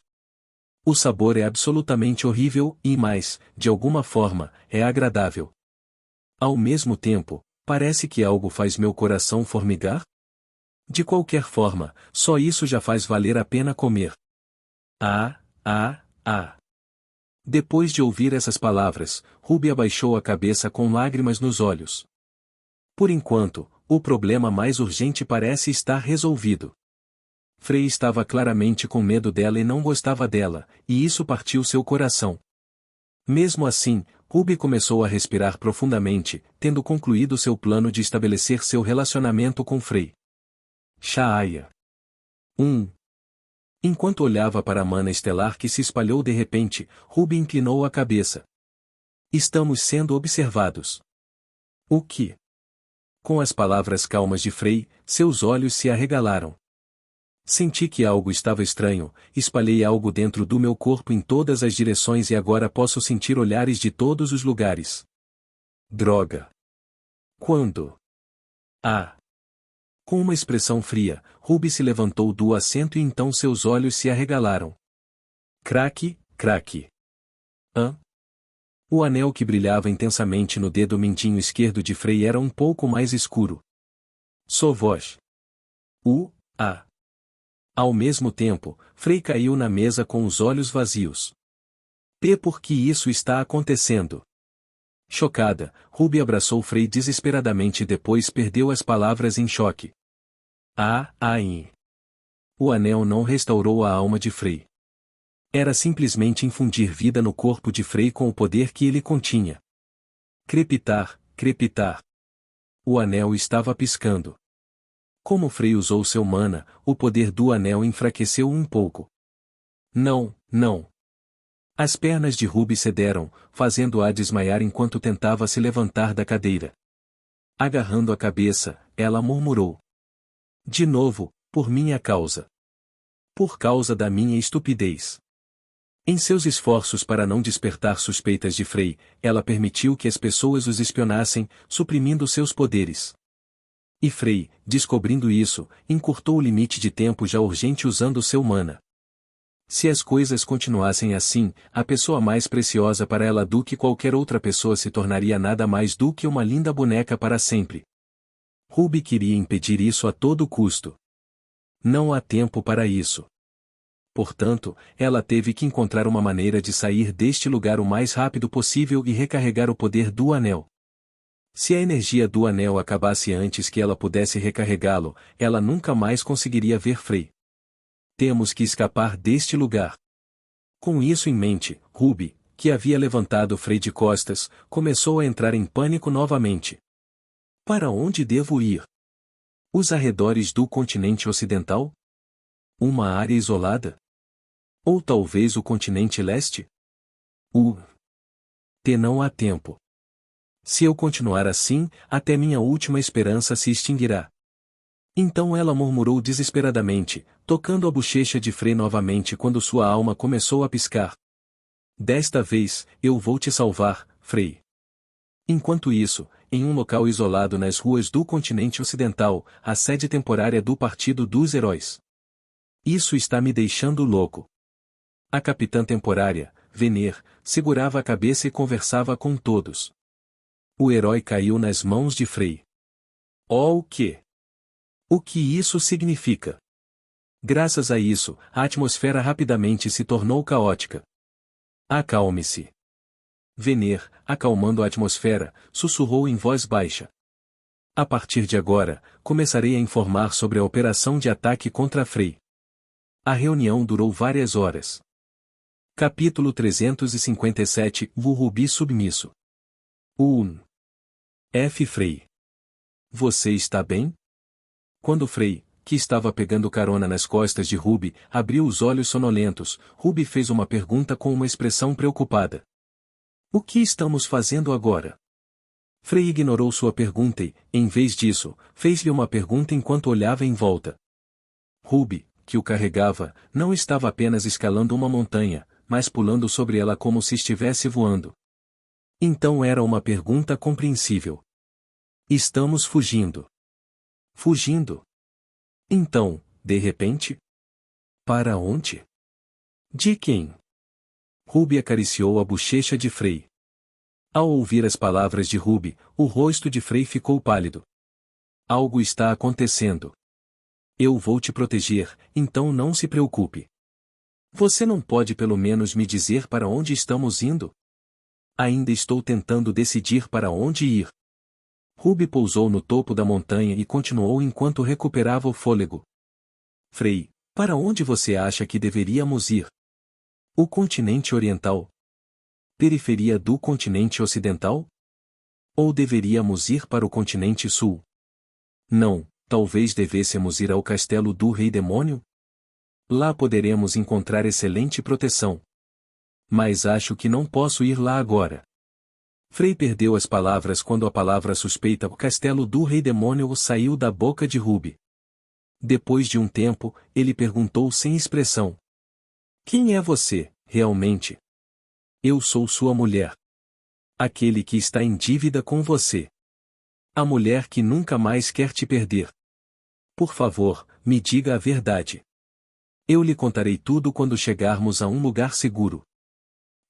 O sabor é absolutamente horrível e mais, de alguma forma, é agradável. Ao mesmo tempo, parece que algo faz meu coração formigar? De qualquer forma, só isso já faz valer a pena comer. Depois de ouvir essas palavras, Ruby abaixou a cabeça com lágrimas nos olhos. Por enquanto, o problema mais urgente parece estar resolvido. Frei estava claramente com medo dela e não gostava dela, e isso partiu seu coração. Mesmo assim, Ruby começou a respirar profundamente, tendo concluído seu plano de estabelecer seu relacionamento com Frei. Shaaya. 1. Enquanto olhava para a mana estelar que se espalhou de repente, Ruby inclinou a cabeça. Estamos sendo observados. O que? Com as palavras calmas de Frey, seus olhos se arregalaram. Senti que algo estava estranho, espalhei algo dentro do meu corpo em todas as direções e agora posso sentir olhares de todos os lugares. Droga! Quando? Ah! Com uma expressão fria, Ruby se levantou do assento e então seus olhos se arregalaram. Craque, craque. Hã? O anel que brilhava intensamente no dedo mindinho esquerdo de Frey era um pouco mais escuro. Sovoz. Ah! Ao mesmo tempo, Frey caiu na mesa com os olhos vazios. Por que isso está acontecendo? Chocada, Ruby abraçou Frey desesperadamente e depois perdeu as palavras em choque. O anel não restaurou a alma de Frey. Era simplesmente infundir vida no corpo de Frey com o poder que ele continha. Crepitar, crepitar. O anel estava piscando. Como Frey usou seu mana, o poder do anel enfraqueceu um pouco. Não. As pernas de Ruby cederam, fazendo-a desmaiar enquanto tentava se levantar da cadeira. Agarrando a cabeça, ela murmurou. De novo, por minha causa. Por causa da minha estupidez. Em seus esforços para não despertar suspeitas de Frey, ela permitiu que as pessoas os espionassem, suprimindo seus poderes. E Frey, descobrindo isso, encurtou o limite de tempo já urgente usando seu mana. Se as coisas continuassem assim, a pessoa mais preciosa para ela do que qualquer outra pessoa se tornaria nada mais do que uma linda boneca para sempre. Ruby queria impedir isso a todo custo. Não há tempo para isso. Portanto, ela teve que encontrar uma maneira de sair deste lugar o mais rápido possível e recarregar o poder do anel. Se a energia do anel acabasse antes que ela pudesse recarregá-lo, ela nunca mais conseguiria ver Frey. Temos que escapar deste lugar. Com isso em mente, Ruby, que havia levantado Frey de costas, começou a entrar em pânico novamente. Para onde devo ir? Os arredores do continente ocidental? Uma área isolada? Ou talvez o continente leste? Não há tempo. Se eu continuar assim, até minha última esperança se extinguirá. Então ela murmurou desesperadamente, tocando a bochecha de Frey novamente quando sua alma começou a piscar. Desta vez, eu vou te salvar, Frey. Enquanto isso, em um local isolado nas ruas do continente ocidental, a sede temporária do Partido dos Heróis. Isso está me deixando louco. A capitã temporária, Veneer, segurava a cabeça e conversava com todos. O herói caiu nas mãos de Frey. Oh, o quê? O que isso significa? Graças a isso, a atmosfera rapidamente se tornou caótica. Acalme-se. Veneer, acalmando a atmosfera, sussurrou em voz baixa. A partir de agora, começarei a informar sobre a operação de ataque contra Frey. A reunião durou várias horas. Capítulo 357 O Rubi submisso. Frey. Você está bem? Quando Frey, que estava pegando carona nas costas de Ruby, abriu os olhos sonolentos, Ruby fez uma pergunta com uma expressão preocupada. O que estamos fazendo agora? Frey ignorou sua pergunta e, em vez disso, fez-lhe uma pergunta enquanto olhava em volta. Ruby, que o carregava, não estava apenas escalando uma montanha, mas pulando sobre ela como se estivesse voando. Então era uma pergunta compreensível. Estamos fugindo. Fugindo? Então, de repente? Para onde? De quem? Ruby acariciou a bochecha de Frey. Ao ouvir as palavras de Ruby, o rosto de Frey ficou pálido. Algo está acontecendo. Eu vou te proteger, então não se preocupe. Você não pode pelo menos me dizer para onde estamos indo? Ainda estou tentando decidir para onde ir. Ruby pousou no topo da montanha e continuou enquanto recuperava o fôlego. Frey, para onde você acha que deveríamos ir? O continente oriental? Periferia do continente ocidental? Ou deveríamos ir para o continente sul? Não, talvez devêssemos ir ao castelo do Rei Demônio? Lá poderemos encontrar excelente proteção. Mas acho que não posso ir lá agora. Frei perdeu as palavras quando a palavra suspeita o castelo do rei demônio saiu da boca de Ruby. Depois de um tempo, ele perguntou sem expressão: Quem é você, realmente? Eu sou sua mulher. Aquele que está em dívida com você. A mulher que nunca mais quer te perder. Por favor, me diga a verdade. Eu lhe contarei tudo quando chegarmos a um lugar seguro.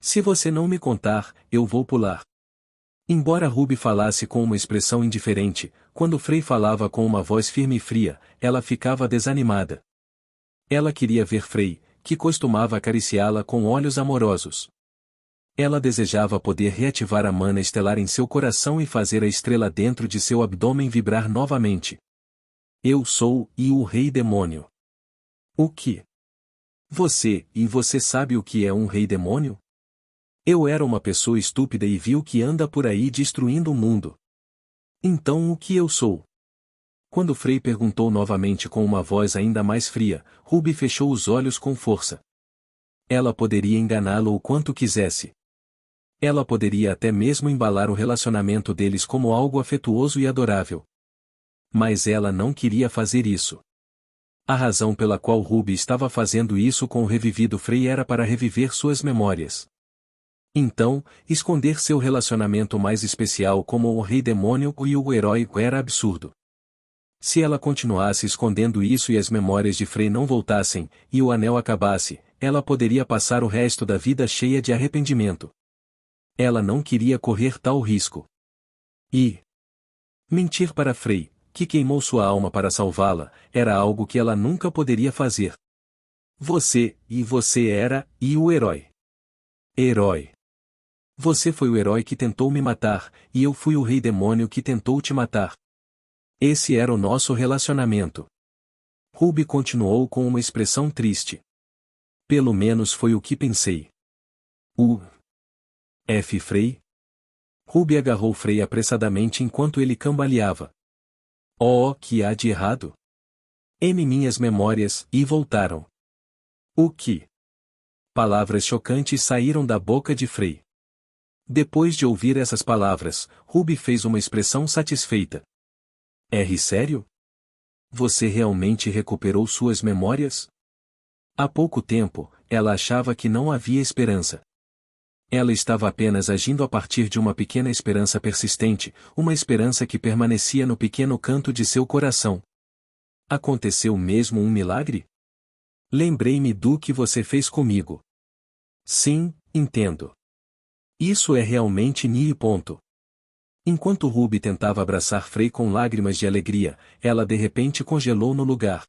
Se você não me contar, eu vou pular. Embora Ruby falasse com uma expressão indiferente, quando Frei falava com uma voz firme e fria, ela ficava desanimada. Ela queria ver Frei, que costumava acariciá-la com olhos amorosos. Ela desejava poder reativar a mana estelar em seu coração e fazer a estrela dentro de seu abdômen vibrar novamente. Eu sou o Rei Demônio. O que? Você sabe o que é um Rei Demônio? Eu era uma pessoa estúpida e vil que anda por aí destruindo o mundo. Então o que eu sou? Quando Frei perguntou novamente com uma voz ainda mais fria, Ruby fechou os olhos com força. Ela poderia enganá-lo o quanto quisesse. Ela poderia até mesmo embalar o relacionamento deles como algo afetuoso e adorável. Mas ela não queria fazer isso. A razão pela qual Ruby estava fazendo isso com o revivido Frei era para reviver suas memórias. Então, esconder seu relacionamento mais especial como o Rei Demônio e o herói era absurdo. Se ela continuasse escondendo isso e as memórias de Frei não voltassem, e o anel acabasse, ela poderia passar o resto da vida cheia de arrependimento. Ela não queria correr tal risco. E mentir para Frei, que queimou sua alma para salvá-la, era algo que ela nunca poderia fazer. Você era o herói. Herói. Você foi o herói que tentou me matar, e eu fui o Rei Demônio que tentou te matar. Esse era o nosso relacionamento. Ruby continuou com uma expressão triste. Pelo menos foi o que pensei. Frei? Ruby agarrou Frei apressadamente enquanto ele cambaleava. Oh, que há de errado? Minhas memórias, e voltaram. O que? Palavras chocantes saíram da boca de Frei. Depois de ouvir essas palavras, Ruby fez uma expressão satisfeita. Sério? Você realmente recuperou suas memórias? Há pouco tempo, ela achava que não havia esperança. Ela estava apenas agindo a partir de uma pequena esperança persistente, uma esperança que permanecia no pequeno canto de seu coração. Aconteceu mesmo um milagre? Lembrei-me do que você fez comigo. Sim, entendo. Isso é realmente ponto. Enquanto Ruby tentava abraçar Frei com lágrimas de alegria, ela de repente congelou no lugar.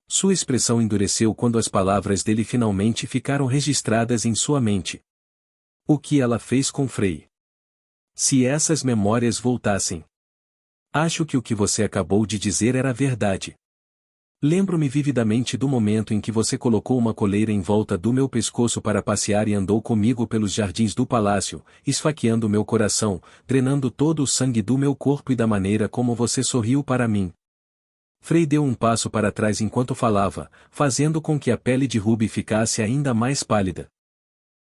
Sua expressão endureceu quando as palavras dele finalmente ficaram registradas em sua mente. O que ela fez com Frei? Se essas memórias voltassem. Acho que o que você acabou de dizer era verdade. Lembro-me vividamente do momento em que você colocou uma coleira em volta do meu pescoço para passear e andou comigo pelos jardins do palácio, esfaqueando meu coração, drenando todo o sangue do meu corpo e da maneira como você sorriu para mim. Frei deu um passo para trás enquanto falava, fazendo com que a pele de Ruby ficasse ainda mais pálida.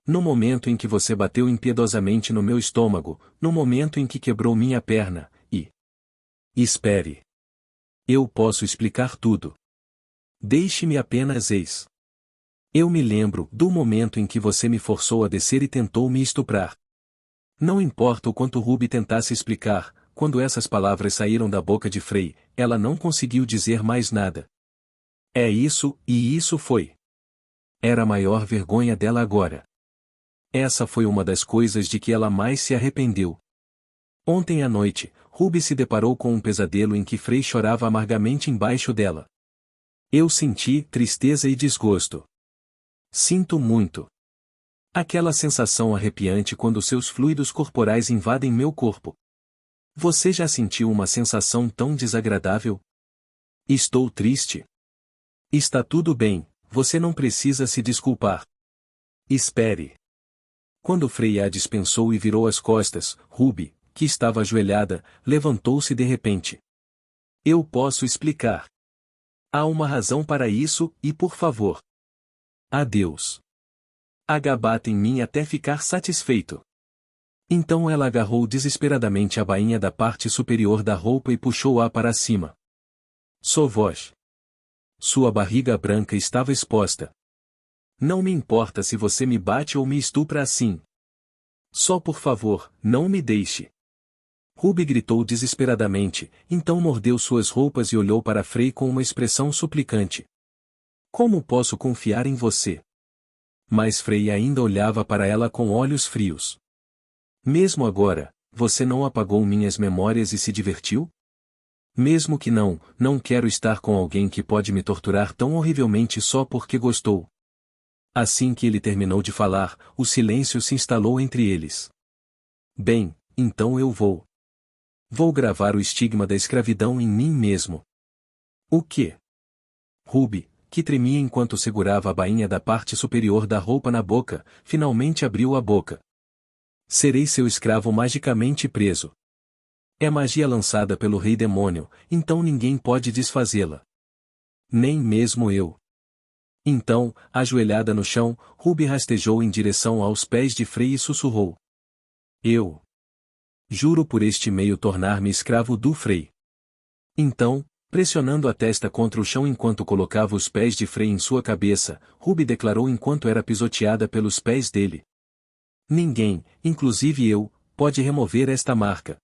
No momento em que você bateu impiedosamente no meu estômago, no momento em que quebrou minha perna, e... Espere. Eu posso explicar tudo. Deixe-me apenas Eu me lembro do momento em que você me forçou a descer e tentou me estuprar. Não importa o quanto Ruby tentasse explicar, quando essas palavras saíram da boca de Frei, ela não conseguiu dizer mais nada. É isso, e isso foi. Era a maior vergonha dela agora. Essa foi uma das coisas de que ela mais se arrependeu. Ontem à noite, Ruby se deparou com um pesadelo em que Frei chorava amargamente embaixo dela. Eu senti tristeza e desgosto. Sinto muito. Aquela sensação arrepiante quando seus fluidos corporais invadem meu corpo. Você já sentiu uma sensação tão desagradável? Estou triste. Está tudo bem, você não precisa se desculpar. Espere. Quando Frei a dispensou e virou as costas, Ruby, que estava ajoelhada, levantou-se de repente. Eu posso explicar. Há uma razão para isso, e por favor. Adeus. Agabata em mim até ficar satisfeito. Então ela agarrou desesperadamente a bainha da parte superior da roupa e puxou-a para cima. Sovoz. Sua barriga branca estava exposta. Não me importa se você me bate ou me estupra assim. Só por favor, não me deixe. Ruby gritou desesperadamente, então mordeu suas roupas e olhou para Frey com uma expressão suplicante. Como posso confiar em você? Mas Frey ainda olhava para ela com olhos frios. Mesmo agora, você não apagou minhas memórias e se divertiu? Mesmo que não, não quero estar com alguém que pode me torturar tão horrivelmente só porque gostou. Assim que ele terminou de falar, o silêncio se instalou entre eles. Bem, então eu vou. Vou gravar o estigma da escravidão em mim mesmo. O quê? Ruby, que tremia enquanto segurava a bainha da parte superior da roupa na boca, finalmente abriu a boca. Serei seu escravo magicamente preso. É magia lançada pelo Rei Demônio, então ninguém pode desfazê-la. Nem mesmo eu. Então, ajoelhada no chão, Ruby rastejou em direção aos pés de Frey e sussurrou. Eu juro por este meio tornar-me escravo do Frey. Então, pressionando a testa contra o chão enquanto colocava os pés de Frey em sua cabeça, Ruby declarou enquanto era pisoteada pelos pés dele. Ninguém, inclusive eu, pode remover esta marca.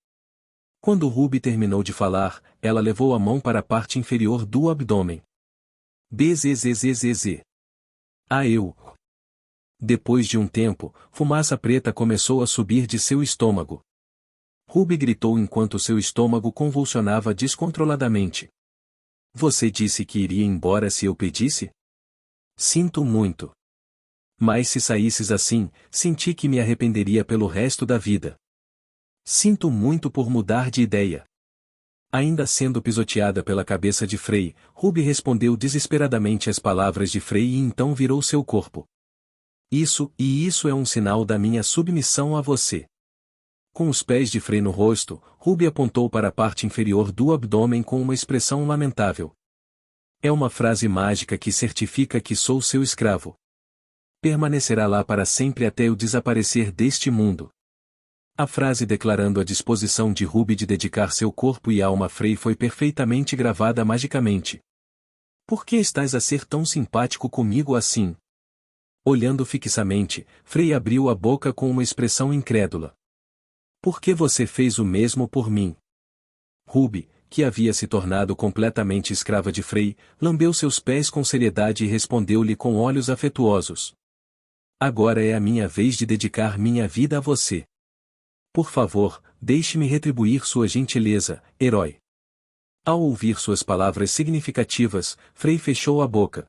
Quando Ruby terminou de falar, ela levou a mão para a parte inferior do abdômen. Bzzzzz. Eu. Depois de um tempo, fumaça preta começou a subir de seu estômago. Ruby gritou enquanto seu estômago convulsionava descontroladamente. Você disse que iria embora se eu pedisse? Sinto muito. Mas se saísses assim, senti que me arrependeria pelo resto da vida. Sinto muito por mudar de ideia. Ainda sendo pisoteada pela cabeça de Frey, Ruby respondeu desesperadamente às palavras de Frey e então virou seu corpo. Isso é um sinal da minha submissão a você. Com os pés de Frey no rosto, Ruby apontou para a parte inferior do abdômen com uma expressão lamentável. É uma frase mágica que certifica que sou seu escravo. Permanecerá lá para sempre até eu desaparecer deste mundo. A frase declarando a disposição de Ruby de dedicar seu corpo e alma a Frey foi perfeitamente gravada magicamente. Por que estás a ser tão simpático comigo assim? Olhando fixamente, Frey abriu a boca com uma expressão incrédula. Por que você fez o mesmo por mim? Ruby, que havia se tornado completamente escrava de Frey, lambeu seus pés com seriedade e respondeu-lhe com olhos afetuosos. Agora é a minha vez de dedicar minha vida a você. Por favor, deixe-me retribuir sua gentileza, herói. Ao ouvir suas palavras significativas, Frey fechou a boca.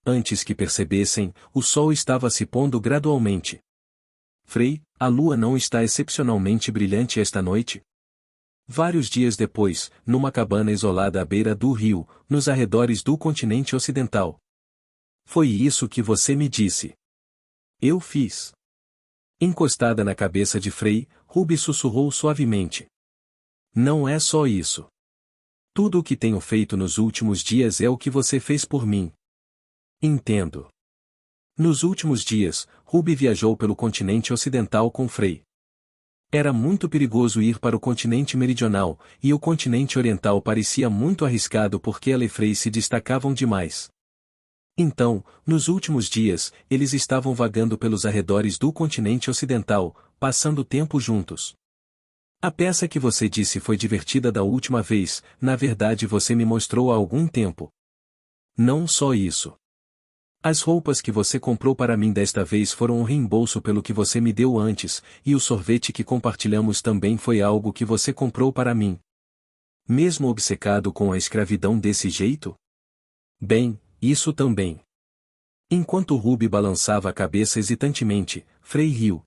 Antes que percebessem, o sol estava se pondo gradualmente. Frey, a lua não está excepcionalmente brilhante esta noite? Vários dias depois, numa cabana isolada à beira do rio, nos arredores do continente ocidental. Foi isso que você me disse. Eu fiz. Encostada na cabeça de Frey, Ruby sussurrou suavemente. Não é só isso. Tudo o que tenho feito nos últimos dias é o que você fez por mim. Entendo. Nos últimos dias, Ruby viajou pelo continente ocidental com Frey. Era muito perigoso ir para o continente meridional, e o continente oriental parecia muito arriscado porque ela e Frey se destacavam demais. Então, nos últimos dias, eles estavam vagando pelos arredores do continente ocidental, passando tempo juntos. A peça que você disse foi divertida da última vez, na verdade você me mostrou há algum tempo. Não só isso. As roupas que você comprou para mim desta vez foram um reembolso pelo que você me deu antes, e o sorvete que compartilhamos também foi algo que você comprou para mim. Mesmo obcecado com a escravidão desse jeito? Bem, isso também. Enquanto Ruby balançava a cabeça hesitantemente, Frey riu.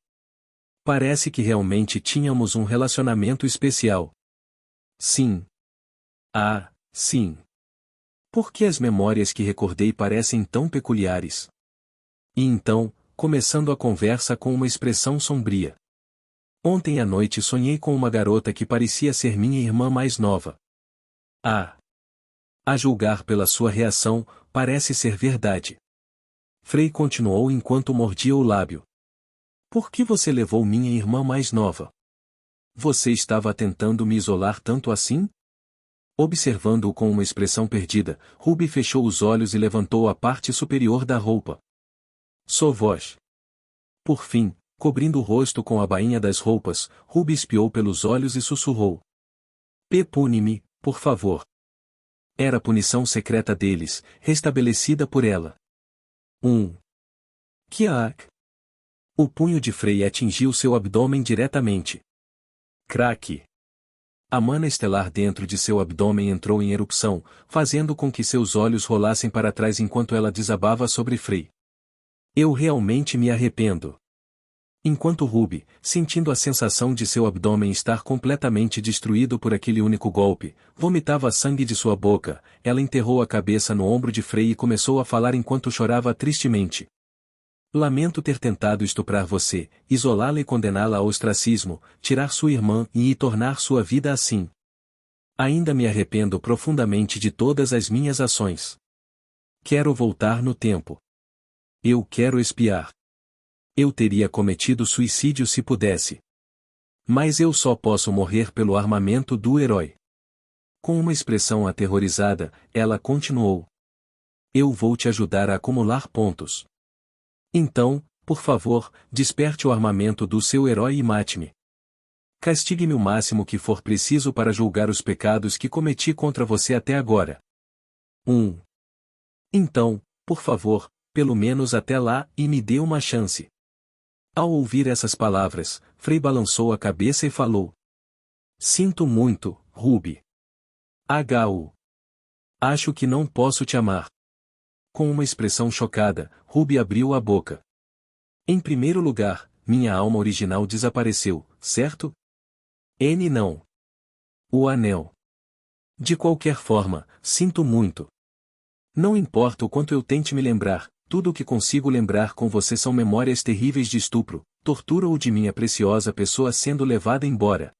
Parece que realmente tínhamos um relacionamento especial. Sim. Ah, sim. Por que as memórias que recordei parecem tão peculiares? E então, começando a conversa com uma expressão sombria. Ontem à noite sonhei com uma garota que parecia ser minha irmã mais nova. Ah! A julgar pela sua reação, parece ser verdade. Frei continuou enquanto mordia o lábio. Por que você levou minha irmã mais nova? Você estava tentando me isolar tanto assim? Observando-o com uma expressão perdida, Ruby fechou os olhos e levantou a parte superior da roupa. Sou vós. Por fim, cobrindo o rosto com a bainha das roupas, Ruby espiou pelos olhos e sussurrou. Pune-me, por favor. Era a punição secreta deles, restabelecida por ela. Kiak. O punho de Frei atingiu seu abdômen diretamente. Craque. A mana estelar dentro de seu abdômen entrou em erupção, fazendo com que seus olhos rolassem para trás enquanto ela desabava sobre Frei. Eu realmente me arrependo. Enquanto Ruby, sentindo a sensação de seu abdômen estar completamente destruído por aquele único golpe, vomitava sangue de sua boca, ela enterrou a cabeça no ombro de Frei e começou a falar enquanto chorava tristemente. Lamento ter tentado estuprar você, isolá-la e condená-la ao ostracismo, tirar sua irmã e tornar sua vida assim. Ainda me arrependo profundamente de todas as minhas ações. Quero voltar no tempo. Eu quero expiar. Eu teria cometido suicídio se pudesse. Mas eu só posso morrer pelo armamento do herói. Com uma expressão aterrorizada, ela continuou. Eu vou te ajudar a acumular pontos. Então, por favor, desperte o armamento do seu herói e mate-me. Castigue-me o máximo que for preciso para julgar os pecados que cometi contra você até agora. Então, por favor, pelo menos até lá e me dê uma chance. Ao ouvir essas palavras, Frei balançou a cabeça e falou. Sinto muito, Ruby. Acho que não posso te amar. Com uma expressão chocada, Ruby abriu a boca. Em primeiro lugar, minha alma original desapareceu, certo? Não. O anel. De qualquer forma, sinto muito. Não importa o quanto eu tente me lembrar, tudo o que consigo lembrar com você são memórias terríveis de estupro, tortura ou de minha preciosa pessoa sendo levada embora.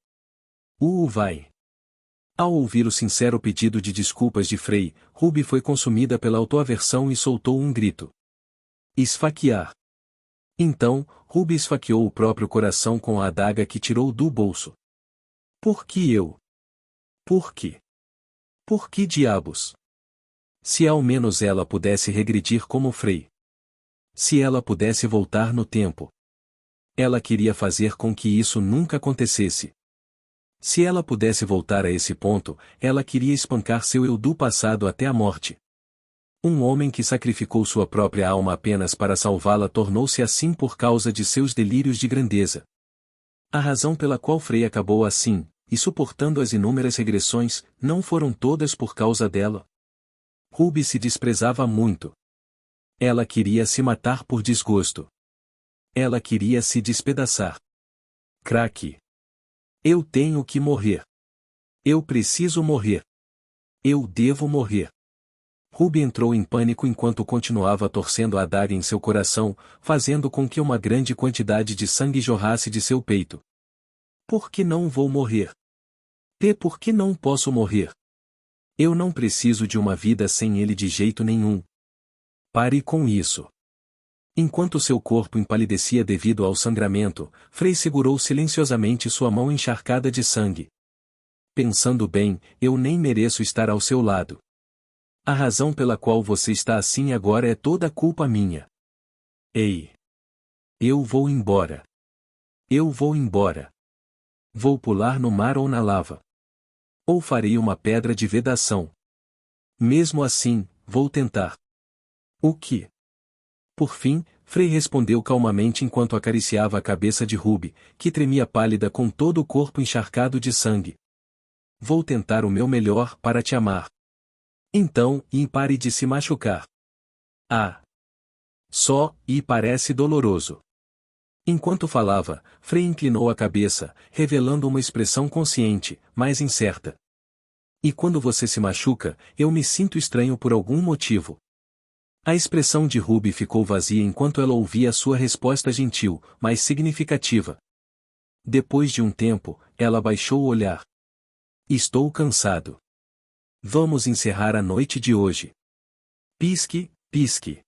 Vai. Ao ouvir o sincero pedido de desculpas de Frei, Ruby foi consumida pela autoaversão e soltou um grito. Esfaquear. Então, Ruby esfaqueou o próprio coração com a adaga que tirou do bolso. Por que eu? Por quê? Por que diabos? Se ao menos ela pudesse regredir como Frei. Se ela pudesse voltar no tempo. Ela queria fazer com que isso nunca acontecesse. Se ela pudesse voltar a esse ponto, ela queria espancar seu eu do passado até a morte. Um homem que sacrificou sua própria alma apenas para salvá-la tornou-se assim por causa de seus delírios de grandeza. A razão pela qual Frei acabou assim, e suportando as inúmeras regressões, não foram todas por causa dela. Ruby se desprezava muito. Ela queria se matar por desgosto. Ela queria se despedaçar. Craque. Eu tenho que morrer. Eu preciso morrer. Eu devo morrer. Ruby entrou em pânico enquanto continuava torcendo a adaga em seu coração, fazendo com que uma grande quantidade de sangue jorrasse de seu peito. Por que não vou morrer? Por que não posso morrer? Eu não preciso de uma vida sem ele de jeito nenhum. Pare com isso. Enquanto seu corpo empalidecia devido ao sangramento, Frei segurou silenciosamente sua mão encharcada de sangue. Pensando bem, eu nem mereço estar ao seu lado. A razão pela qual você está assim agora é toda culpa minha. Ei! Eu vou embora. Eu vou embora. Vou pular no mar ou na lava. Ou farei uma pedra de vedação. Mesmo assim, vou tentar. O que? Por fim, Frei respondeu calmamente enquanto acariciava a cabeça de Ruby, que tremia pálida com todo o corpo encharcado de sangue. Vou tentar o meu melhor para te amar. Então, pare de se machucar. Parece doloroso. Enquanto falava, Frei inclinou a cabeça, revelando uma expressão consciente, mas incerta. E quando você se machuca, eu me sinto estranho por algum motivo. A expressão de Ruby ficou vazia enquanto ela ouvia sua resposta gentil, mas significativa. Depois de um tempo, ela baixou o olhar. Estou cansado. Vamos encerrar a noite de hoje. Pisque, pisque.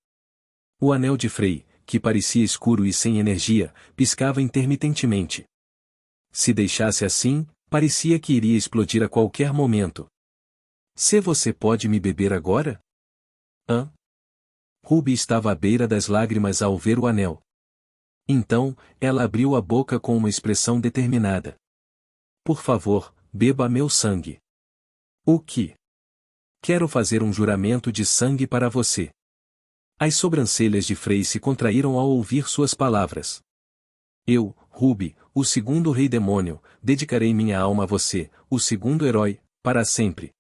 O anel de Frey, que parecia escuro e sem energia, piscava intermitentemente. Se deixasse assim, parecia que iria explodir a qualquer momento. Se você pode me beber agora? Hã? Ruby estava à beira das lágrimas ao ver o anel. Então, ela abriu a boca com uma expressão determinada. Por favor, beba meu sangue. O que? Quero fazer um juramento de sangue para você. As sobrancelhas de Frey se contraíram ao ouvir suas palavras. Eu, Ruby, o segundo rei demônio, dedicarei minha alma a você, o segundo herói, para sempre.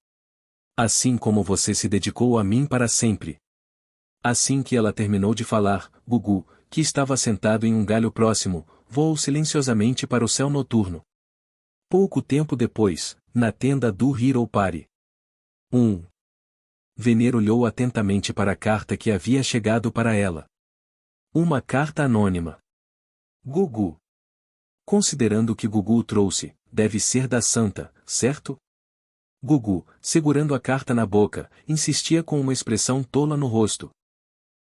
Assim como você se dedicou a mim para sempre. Assim que ela terminou de falar, Gugu, que estava sentado em um galho próximo, voou silenciosamente para o céu noturno. Pouco tempo depois, na tenda do Hero Party. Vener olhou atentamente para a carta que havia chegado para ela. Uma carta anônima. Gugu. Considerando que Gugu trouxe, deve ser da Santa, certo? Gugu, segurando a carta na boca, insistia com uma expressão tola no rosto.